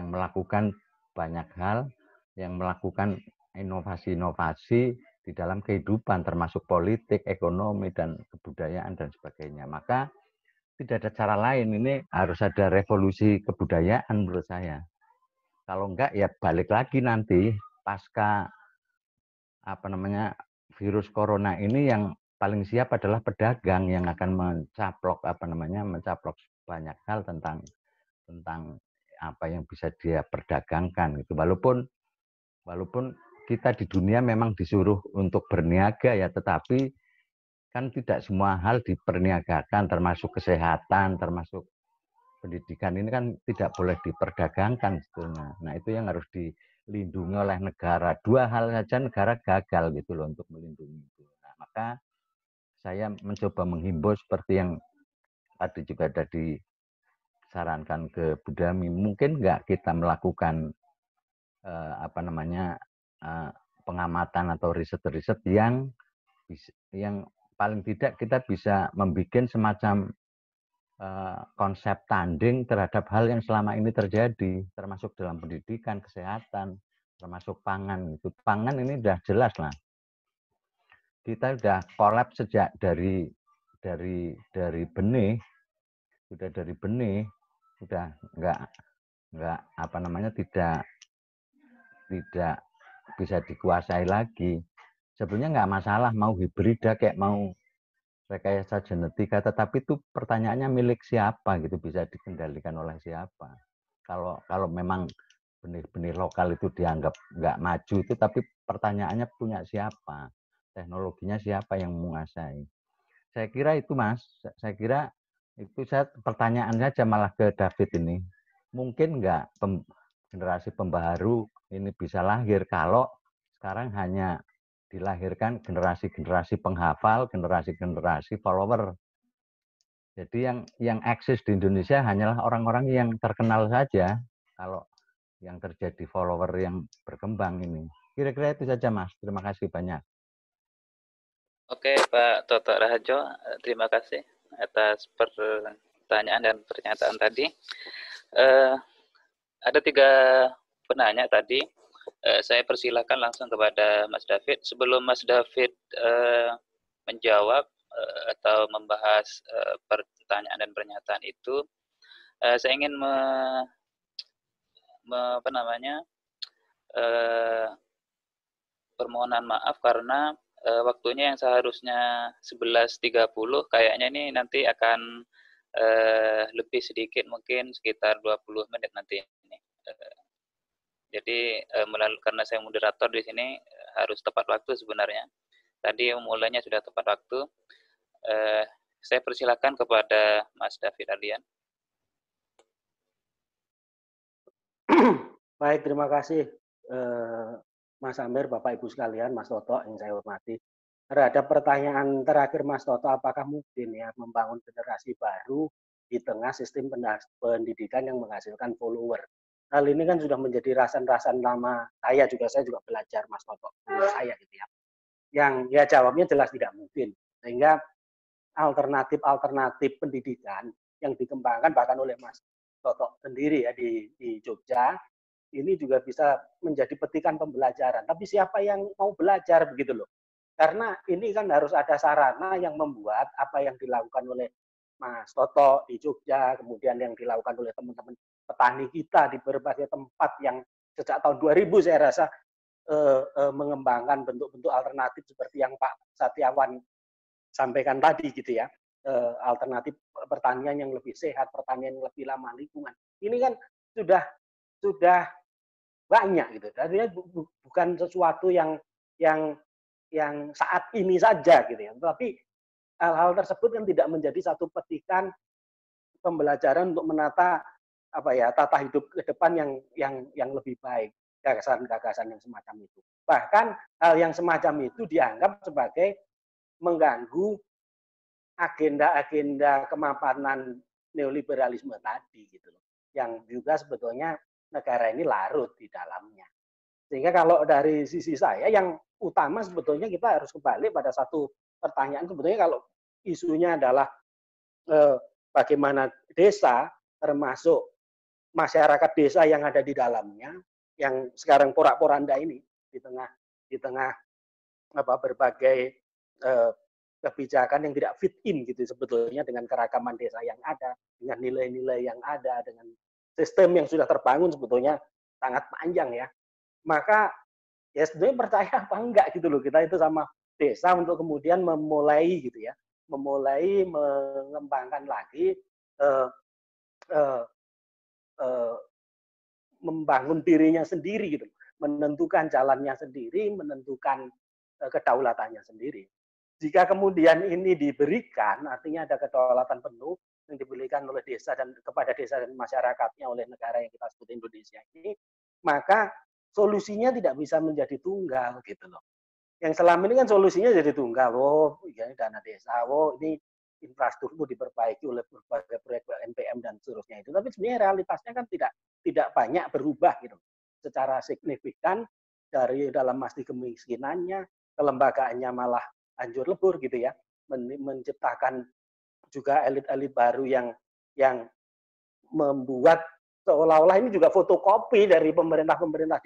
melakukan banyak hal, yang melakukan inovasi-inovasi di dalam kehidupan, termasuk politik, ekonomi, dan kebudayaan, dan sebagainya. Maka tidak ada cara lain, ini harus ada revolusi kebudayaan menurut saya. Kalau enggak, ya balik lagi nanti, pasca apa namanya virus corona ini yang paling siap adalah pedagang yang akan mencaplok banyak hal tentang apa yang bisa dia perdagangkan gitu. Walaupun kita di dunia memang disuruh untuk berniaga ya, tetapi kan tidak semua hal diperniagakan, termasuk kesehatan, termasuk pendidikan ini kan tidak boleh diperdagangkan sebetulnya. Nah, itu yang harus dilindungi oleh negara. Dua hal saja negara gagal gitu loh untuk melindungi itu. Nah, maka saya mencoba menghimbau seperti yang tadi juga ada disarankan ke Budami, mungkin nggak kita melakukan pengamatan atau riset-riset yang paling tidak kita bisa membuat semacam konsep tanding terhadap hal yang selama ini terjadi, termasuk dalam pendidikan, kesehatan, termasuk pangan. Itu pangan ini sudah jelas lah. Kita sudah kolaps sejak dari benih, sudah nggak apa namanya tidak bisa dikuasai lagi. Sebenarnya nggak masalah mau hibrida kayak mau rekayasa genetika, tetapi itu pertanyaannya milik siapa gitu, bisa dikendalikan oleh siapa. Kalau memang benih-benih lokal itu dianggap nggak maju itu, tapi pertanyaannya punya siapa, teknologinya siapa yang menguasai. Saya kira itu Mas, saya kira itu pertanyaan saja malah ke David ini. Mungkin nggak generasi pembaharu ini bisa lahir kalau sekarang hanya dilahirkan generasi-generasi penghafal, generasi-generasi follower. Jadi yang eksis di Indonesia hanyalah orang-orang yang terkenal saja. Kalau yang terjadi follower yang berkembang ini. Kira-kira itu saja Mas. Terima kasih banyak. Oke Pak Toto Raharjo, terima kasih atas pertanyaan dan pernyataan tadi. Ada 3 penanya tadi. Saya persilakan langsung kepada Mas David. Sebelum Mas David menjawab atau membahas pertanyaan dan pernyataan itu, saya ingin permohonan maaf karena waktunya yang seharusnya 11.30 kayaknya ini nanti akan lebih sedikit, mungkin sekitar 20 menit nanti ini. Jadi karena saya moderator di sini harus tepat waktu sebenarnya. Tadi mulainya sudah tepat waktu. Saya persilakan kepada Mas David Ardian. Baik, terima kasih Mas Amir, Bapak Ibu sekalian, Mas Toto yang saya hormati. Terhadap pertanyaan terakhir Mas Toto, apakah mungkin ya membangun generasi baru di tengah sistem pendidikan yang menghasilkan follower. Hal ini kan sudah menjadi rasan-rasan lama saya juga belajar Mas Toto, saya gitu ya. Yang ya jawabnya jelas tidak mungkin. Sehingga alternatif pendidikan yang dikembangkan bahkan oleh Mas Toto sendiri ya di Jogja, ini juga bisa menjadi petikan pembelajaran. Tapi siapa yang mau belajar begitu loh. Karena ini kan harus ada sarana yang membuat apa yang dilakukan oleh Mas Toto di Jogja, kemudian yang dilakukan oleh teman-teman petani kita di berbagai tempat yang sejak tahun 2000 saya rasa mengembangkan bentuk-bentuk alternatif seperti yang Pak Satiawan sampaikan tadi gitu ya, alternatif pertanian yang lebih sehat, pertanian yang lebih ramah lingkungan. Ini kan sudah banyak gitu. Artinya bukan sesuatu yang saat ini saja gitu ya. Tapi hal-hal tersebut kan tidak menjadi satu petikan pembelajaran untuk menata tata hidup ke depan yang lebih baik, gagasan-gagasan yang semacam itu. Bahkan hal yang semacam itu dianggap sebagai mengganggu agenda-agenda kemapanan neoliberalisme tadi gitu loh. Yang juga sebetulnya negara ini larut di dalamnya. Sehingga kalau dari sisi saya yang utama sebetulnya kita harus kembali pada satu pertanyaan, sebetulnya kalau isunya adalah bagaimana desa termasuk masyarakat desa yang ada di dalamnya, yang sekarang porak-poranda ini di tengah berbagai kebijakan yang tidak fit in gitu sebetulnya dengan keragaman desa yang ada, dengan nilai-nilai yang ada, dengan sistem yang sudah terbangun sebetulnya sangat panjang ya. Maka ya sebenarnya percaya apa enggak gitu loh kita itu sama desa untuk kemudian memulai gitu ya, memulai mengembangkan lagi membangun dirinya sendiri gitu, menentukan jalannya sendiri, menentukan kedaulatannya sendiri. Jika kemudian ini diberikan, artinya ada kedaulatan penuh yang diberikan oleh desa dan kepada desa dan masyarakatnya oleh negara yang kita sebut Indonesia ini, maka solusinya tidak bisa menjadi tunggal gitu loh. Yang selama ini kan solusinya jadi tunggal, ya dana desa, ini infrastruktur diperbaiki oleh berbagai proyek NPM dan seterusnya itu. Tapi sebenarnya realitasnya kan tidak banyak berubah gitu secara signifikan dari dalam masih kemiskinannya, kelembagaannya malah hancur lebur gitu ya, menciptakan juga elit-elit baru yang membuat seolah-olah ini juga fotokopi dari pemerintah-pemerintah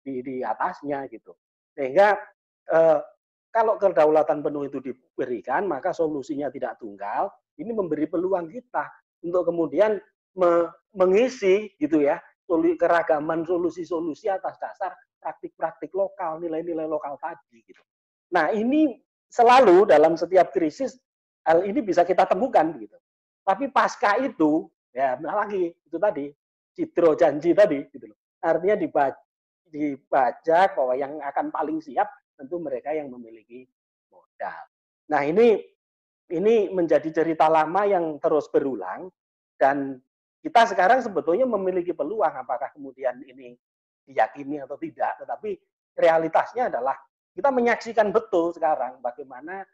di atasnya gitu. Sehingga kalau kedaulatan penuh itu diberikan, maka solusinya tidak tunggal. Ini memberi peluang kita untuk kemudian mengisi gitu ya keragaman solusi-solusi atas dasar praktik-praktik lokal, nilai-nilai lokal tadi gitu. Nah, ini selalu dalam setiap krisis hal ini bisa kita temukan gitu. Tapi pasca itu ya lagi itu tadi cidro janji tadi gitu loh. Artinya dibaca bahwa yang akan paling siap tentu mereka yang memiliki modal. Nah, ini menjadi cerita lama yang terus berulang dan kita sekarang sebetulnya memiliki peluang apakah kemudian ini diyakini atau tidak, tetapi realitasnya adalah kita menyaksikan betul sekarang bagaimana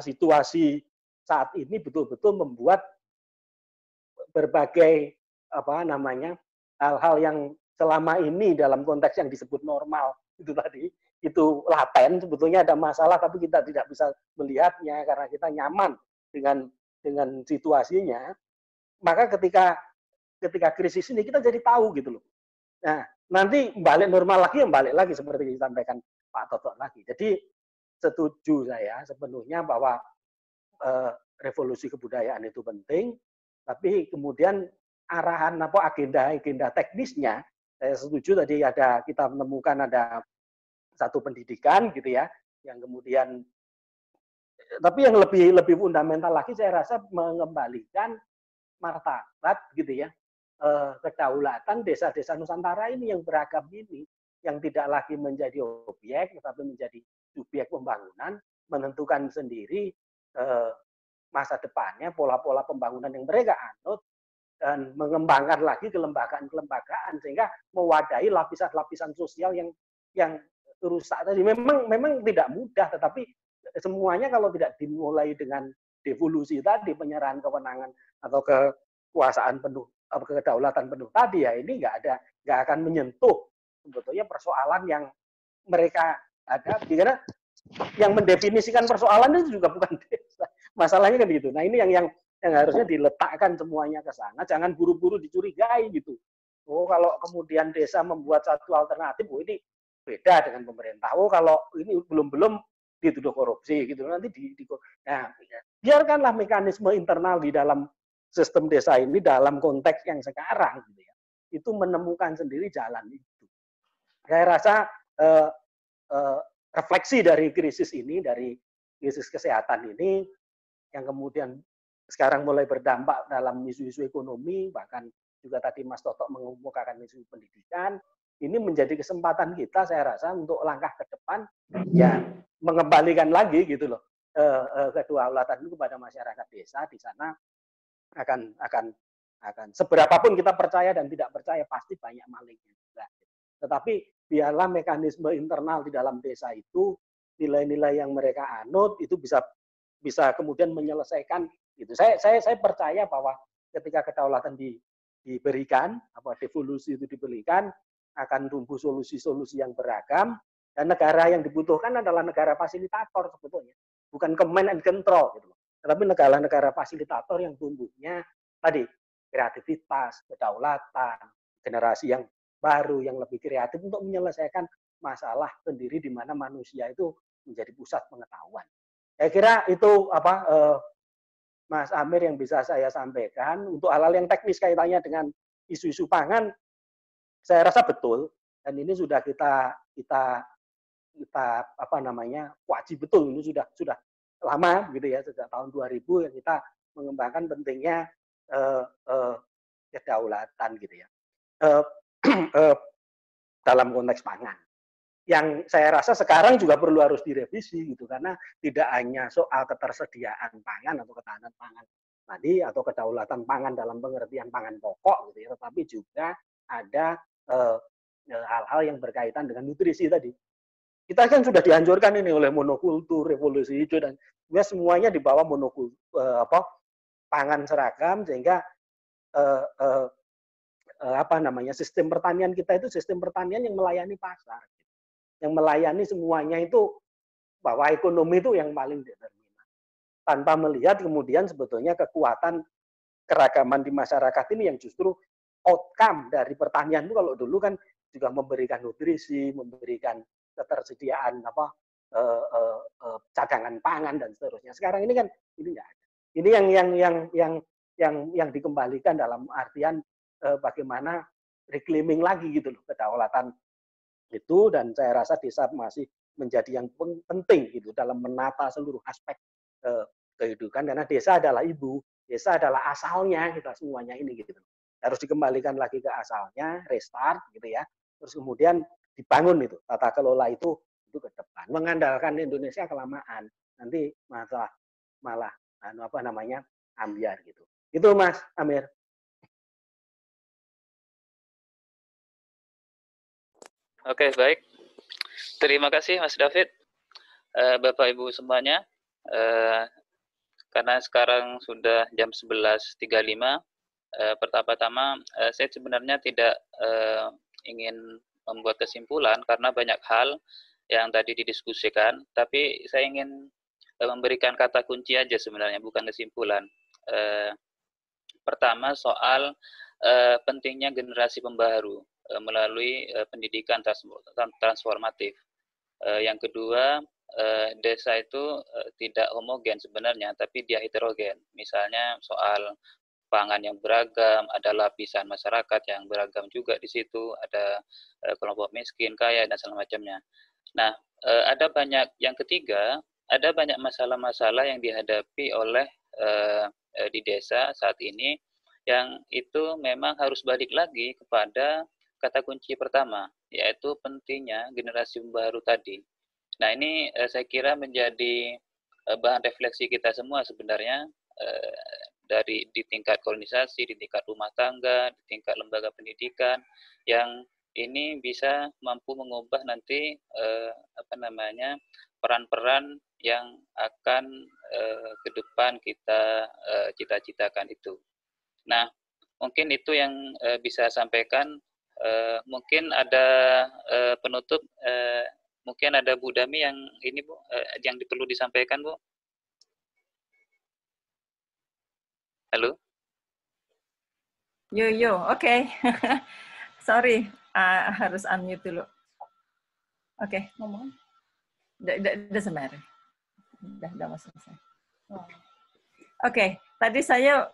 situasi saat ini betul-betul membuat berbagai hal-hal yang selama ini dalam konteks yang disebut normal itu tadi itu laten sebetulnya ada masalah tapi kita tidak bisa melihatnya karena kita nyaman dengan situasinya. Maka ketika krisis ini kita jadi tahu gitu loh. Nah, nanti balik normal lagi seperti disampaikan Pak Toto lagi. Jadi setuju saya sepenuhnya bahwa revolusi kebudayaan itu penting, tapi kemudian arahan agenda teknisnya saya setuju tadi kita menemukan ada satu pendidikan gitu ya yang kemudian tapi yang lebih fundamental lagi saya rasa mengembalikan martabat gitu ya kedaulatan desa-desa Nusantara ini yang beragam ini yang tidak lagi menjadi objek tetapi menjadi subjek pembangunan, menentukan sendiri masa depannya, pola-pola pembangunan yang mereka anut dan mengembangkan lagi kelembagaan-kelembagaan sehingga mewadahi lapisan-lapisan sosial yang rusak tadi. Memang tidak mudah, tetapi semuanya kalau tidak dimulai dengan devolusi tadi, penyerahan kewenangan atau kekuasaan penuh, kedaulatan penuh tadi, ya ini nggak akan menyentuh sebetulnya persoalan yang mereka hadapi. Karena yang mendefinisikan persoalan itu juga bukan desa. Masalahnya kan gitu. Nah ini yang harusnya diletakkan semuanya ke sana. Jangan buru-buru dicurigai gitu. Oh kalau kemudian desa membuat satu alternatif, oh ini beda dengan pemerintah. Oh kalau ini belum dituduh korupsi gitu. Nanti nah, biarkanlah mekanisme internal di dalam sistem desa ini dalam konteks yang sekarang gitu ya. Itu menemukan sendiri jalan itu. Saya rasa refleksi dari krisis ini, dari krisis kesehatan ini, yang kemudian sekarang mulai berdampak dalam isu-isu ekonomi, bahkan juga tadi Mas Toto mengemukakan isu pendidikan, ini menjadi kesempatan kita, saya rasa, untuk langkah ke depan, ya mengembalikan lagi gitu loh, kedaulatan itu kepada masyarakat desa. Di sana akan seberapapun kita percaya dan tidak percaya, pasti banyak malingnya juga. Tetapi biarlah mekanisme internal di dalam desa itu, nilai-nilai yang mereka anut itu bisa kemudian menyelesaikan itu. Saya percaya bahwa ketika kedaulatan diberikan, devolusi itu diberikan, akan tumbuh solusi-solusi yang beragam, dan negara yang dibutuhkan adalah negara fasilitator sebetulnya, bukan command and control gitu. Tetapi negara-negara fasilitator yang tumbuhnya tadi kreativitas, kedaulatan, generasi yang baru yang lebih kreatif untuk menyelesaikan masalah sendiri, di mana manusia itu menjadi pusat pengetahuan. Saya kira itu Mas Amir yang bisa saya sampaikan. Untuk hal-hal yang teknis kaitannya dengan isu-isu pangan, saya rasa betul, dan ini sudah kita wajib betul, ini sudah lama gitu ya, sejak tahun 2000 yang kita mengembangkan pentingnya kedaulatan gitu ya. Dalam konteks pangan. Yang saya rasa sekarang juga perlu harus direvisi gitu, karena tidak hanya soal ketersediaan pangan atau ketahanan pangan tadi atau kedaulatan pangan dalam pengertian pangan pokok gitu ya, tetapi juga ada hal-hal yang berkaitan dengan nutrisi tadi. Kita kan sudah dihancurkan ini oleh monokultur, revolusi hijau, dan semuanya di bawah monokultur pangan seragam, sehingga sistem pertanian kita itu sistem pertanian yang melayani pasar, yang melayani semuanya itu, bahwa ekonomi itu yang paling determinan, tanpa melihat kemudian sebetulnya kekuatan keragaman di masyarakat ini yang justru outcome dari pertanian itu. Kalau dulu kan juga memberikan nutrisi, memberikan ketersediaan cadangan pangan dan seterusnya. Sekarang ini kan ini enggak ada. Ini yang dikembalikan dalam artian bagaimana reclaiming lagi gitu loh kedaulatan itu, dan saya rasa desa masih menjadi yang penting gitu dalam menata seluruh aspek kehidupan, karena desa adalah ibu, desa adalah asalnya kita semuanya ini gitu. Harus dikembalikan lagi ke asalnya, restart gitu ya. Terus kemudian dibangun itu tata kelola itu ke depan. Mengandalkan Indonesia kelamaan, nanti malah ambiar gitu. Itu Mas Amir. Oke, baik. Terima kasih Mas David, Bapak Ibu semuanya. Karena sekarang sudah jam 11.35, pertama-tama saya sebenarnya tidak ingin membuat kesimpulan karena banyak hal yang tadi didiskusikan, tapi saya ingin memberikan kata kunci aja sebenarnya, bukan kesimpulan. Pertama, soal pentingnya generasi pembaharu melalui pendidikan transformatif. Yang kedua, desa itu tidak homogen sebenarnya, tapi dia heterogen. Misalnya soal pangan yang beragam, ada lapisan masyarakat yang beragam juga di situ, ada kelompok miskin, kaya, dan segala macamnya. Nah, ada banyak, yang ketiga, ada banyak masalah-masalah yang dihadapi oleh di desa saat ini, yang itu memang harus balik lagi kepada kata kunci pertama, yaitu pentingnya generasi baru tadi. Nah, ini saya kira menjadi bahan refleksi kita semua sebenarnya, dari di tingkat kolonisasi, di tingkat rumah tangga, di tingkat lembaga pendidikan, yang ini bisa mampu mengubah nanti peran-peran yang akan ke depan kita cita-citakan itu. Nah, mungkin itu yang bisa sampaikan. Mungkin ada penutup, mungkin ada Bu Dami yang ini Bu, yang perlu disampaikan Bu. Halo? Yo, oke. Sorry, harus unmute dulu. Oke, ngomong. Doesn't matter. Udah mau selesai. Oke, tadi saya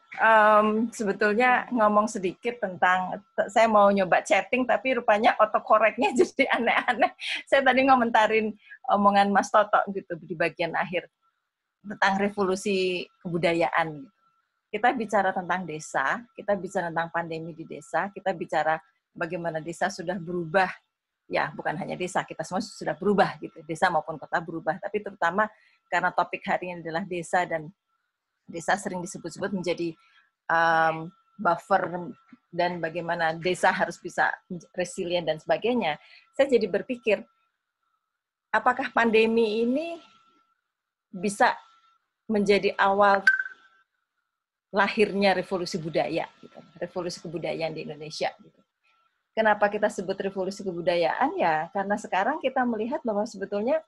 sebetulnya ngomong sedikit tentang, saya mau nyoba chatting, tapi rupanya autocorrectnya jadi aneh-aneh. Saya tadi ngomentarin omongan Mas Toto gitu di bagian akhir tentang revolusi kebudayaan. Kita bicara tentang desa, kita bicara tentang pandemi di desa, kita bicara bagaimana desa sudah berubah. Ya, bukan hanya desa, kita semua sudah berubah gitu. Desa maupun kota berubah, tapi terutama karena topik hari ini adalah desa, dan desa sering disebut-sebut menjadi buffer, dan bagaimana desa harus bisa resilient dan sebagainya. Saya jadi berpikir, apakah pandemi ini bisa menjadi awal lahirnya revolusi budaya, gitu. Revolusi kebudayaan di Indonesia. Gitu. Kenapa kita sebut revolusi kebudayaan? Ya, karena sekarang kita melihat bahwa sebetulnya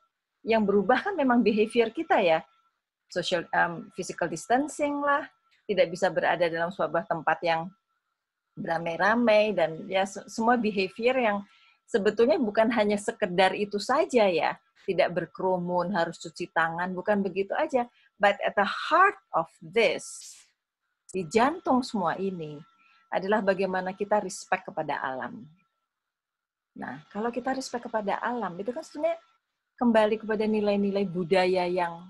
yang berubah kan memang behavior kita ya. Social, physical distancing lah, tidak bisa berada dalam sebuah tempat yang beramai-ramai, dan ya semua behavior yang sebetulnya bukan hanya sekedar itu saja ya, tidak berkerumun, harus cuci tangan, bukan begitu aja. But at the heart of this, di jantung semua ini, adalah bagaimana kita respect kepada alam. Nah, kalau kita respect kepada alam, itu kan sebenarnya kembali kepada nilai-nilai budaya yang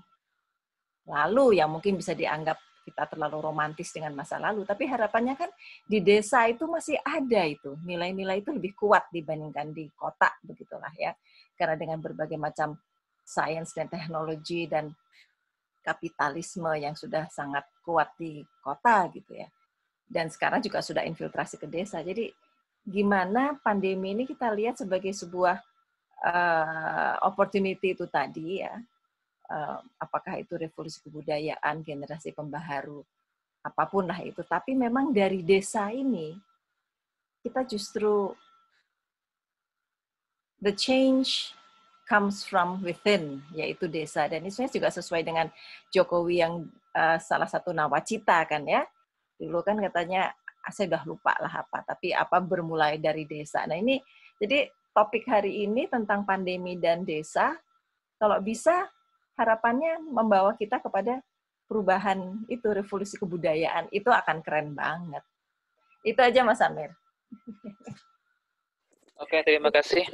lalu, yang mungkin bisa dianggap kita terlalu romantis dengan masa lalu, tapi harapannya kan di desa itu masih ada itu, nilai-nilai itu lebih kuat dibandingkan di kota, begitulah ya. Karena dengan berbagai macam sains dan teknologi dan kapitalisme yang sudah sangat kuat di kota gitu ya. Dan sekarang juga sudah infiltrasi ke desa. Jadi gimana pandemi ini kita lihat sebagai sebuah opportunity itu tadi ya. Apakah itu revolusi kebudayaan, generasi pembaharu, apapun lah itu. Tapi memang dari desa ini, kita justru, the change comes from within, yaitu desa. Dan ini juga sesuai dengan Jokowi yang salah satu nawacita kan ya. Dulu kan katanya, saya udah lupa lah apa, tapi apa bermulai dari desa. Nah ini, jadi topik hari ini tentang pandemi dan desa, kalau bisa harapannya membawa kita kepada perubahan itu, revolusi kebudayaan, itu akan keren banget. Itu aja Mas Amir. Oke, terima kasih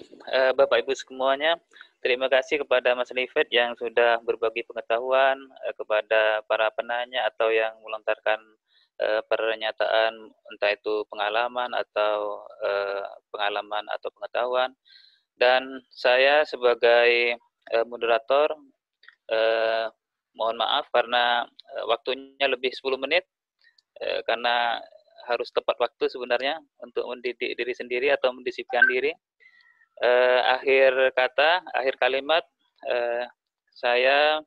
Bapak Ibu semuanya. Terima kasih kepada Mas Rifat yang sudah berbagi pengetahuan, kepada para penanya atau yang melontarkan pernyataan, entah itu pengalaman atau pengetahuan. Dan saya sebagai moderator mohon maaf karena waktunya lebih 10 menit karena harus tepat waktu sebenarnya untuk mendidik diri sendiri atau mendisiplinkan diri. Akhir kalimat saya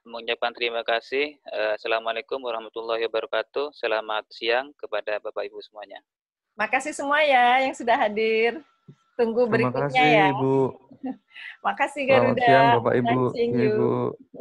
mengucapkan terima kasih. Assalamualaikum warahmatullahi wabarakatuh. Selamat siang kepada Bapak Ibu semuanya. Makasih semua ya yang sudah hadir. Tunggu berikutnya ya. Terima kasih Ibu. Makasih Garuda. Selamat siang Bapak Ibu. Nice seeing you. Ibu.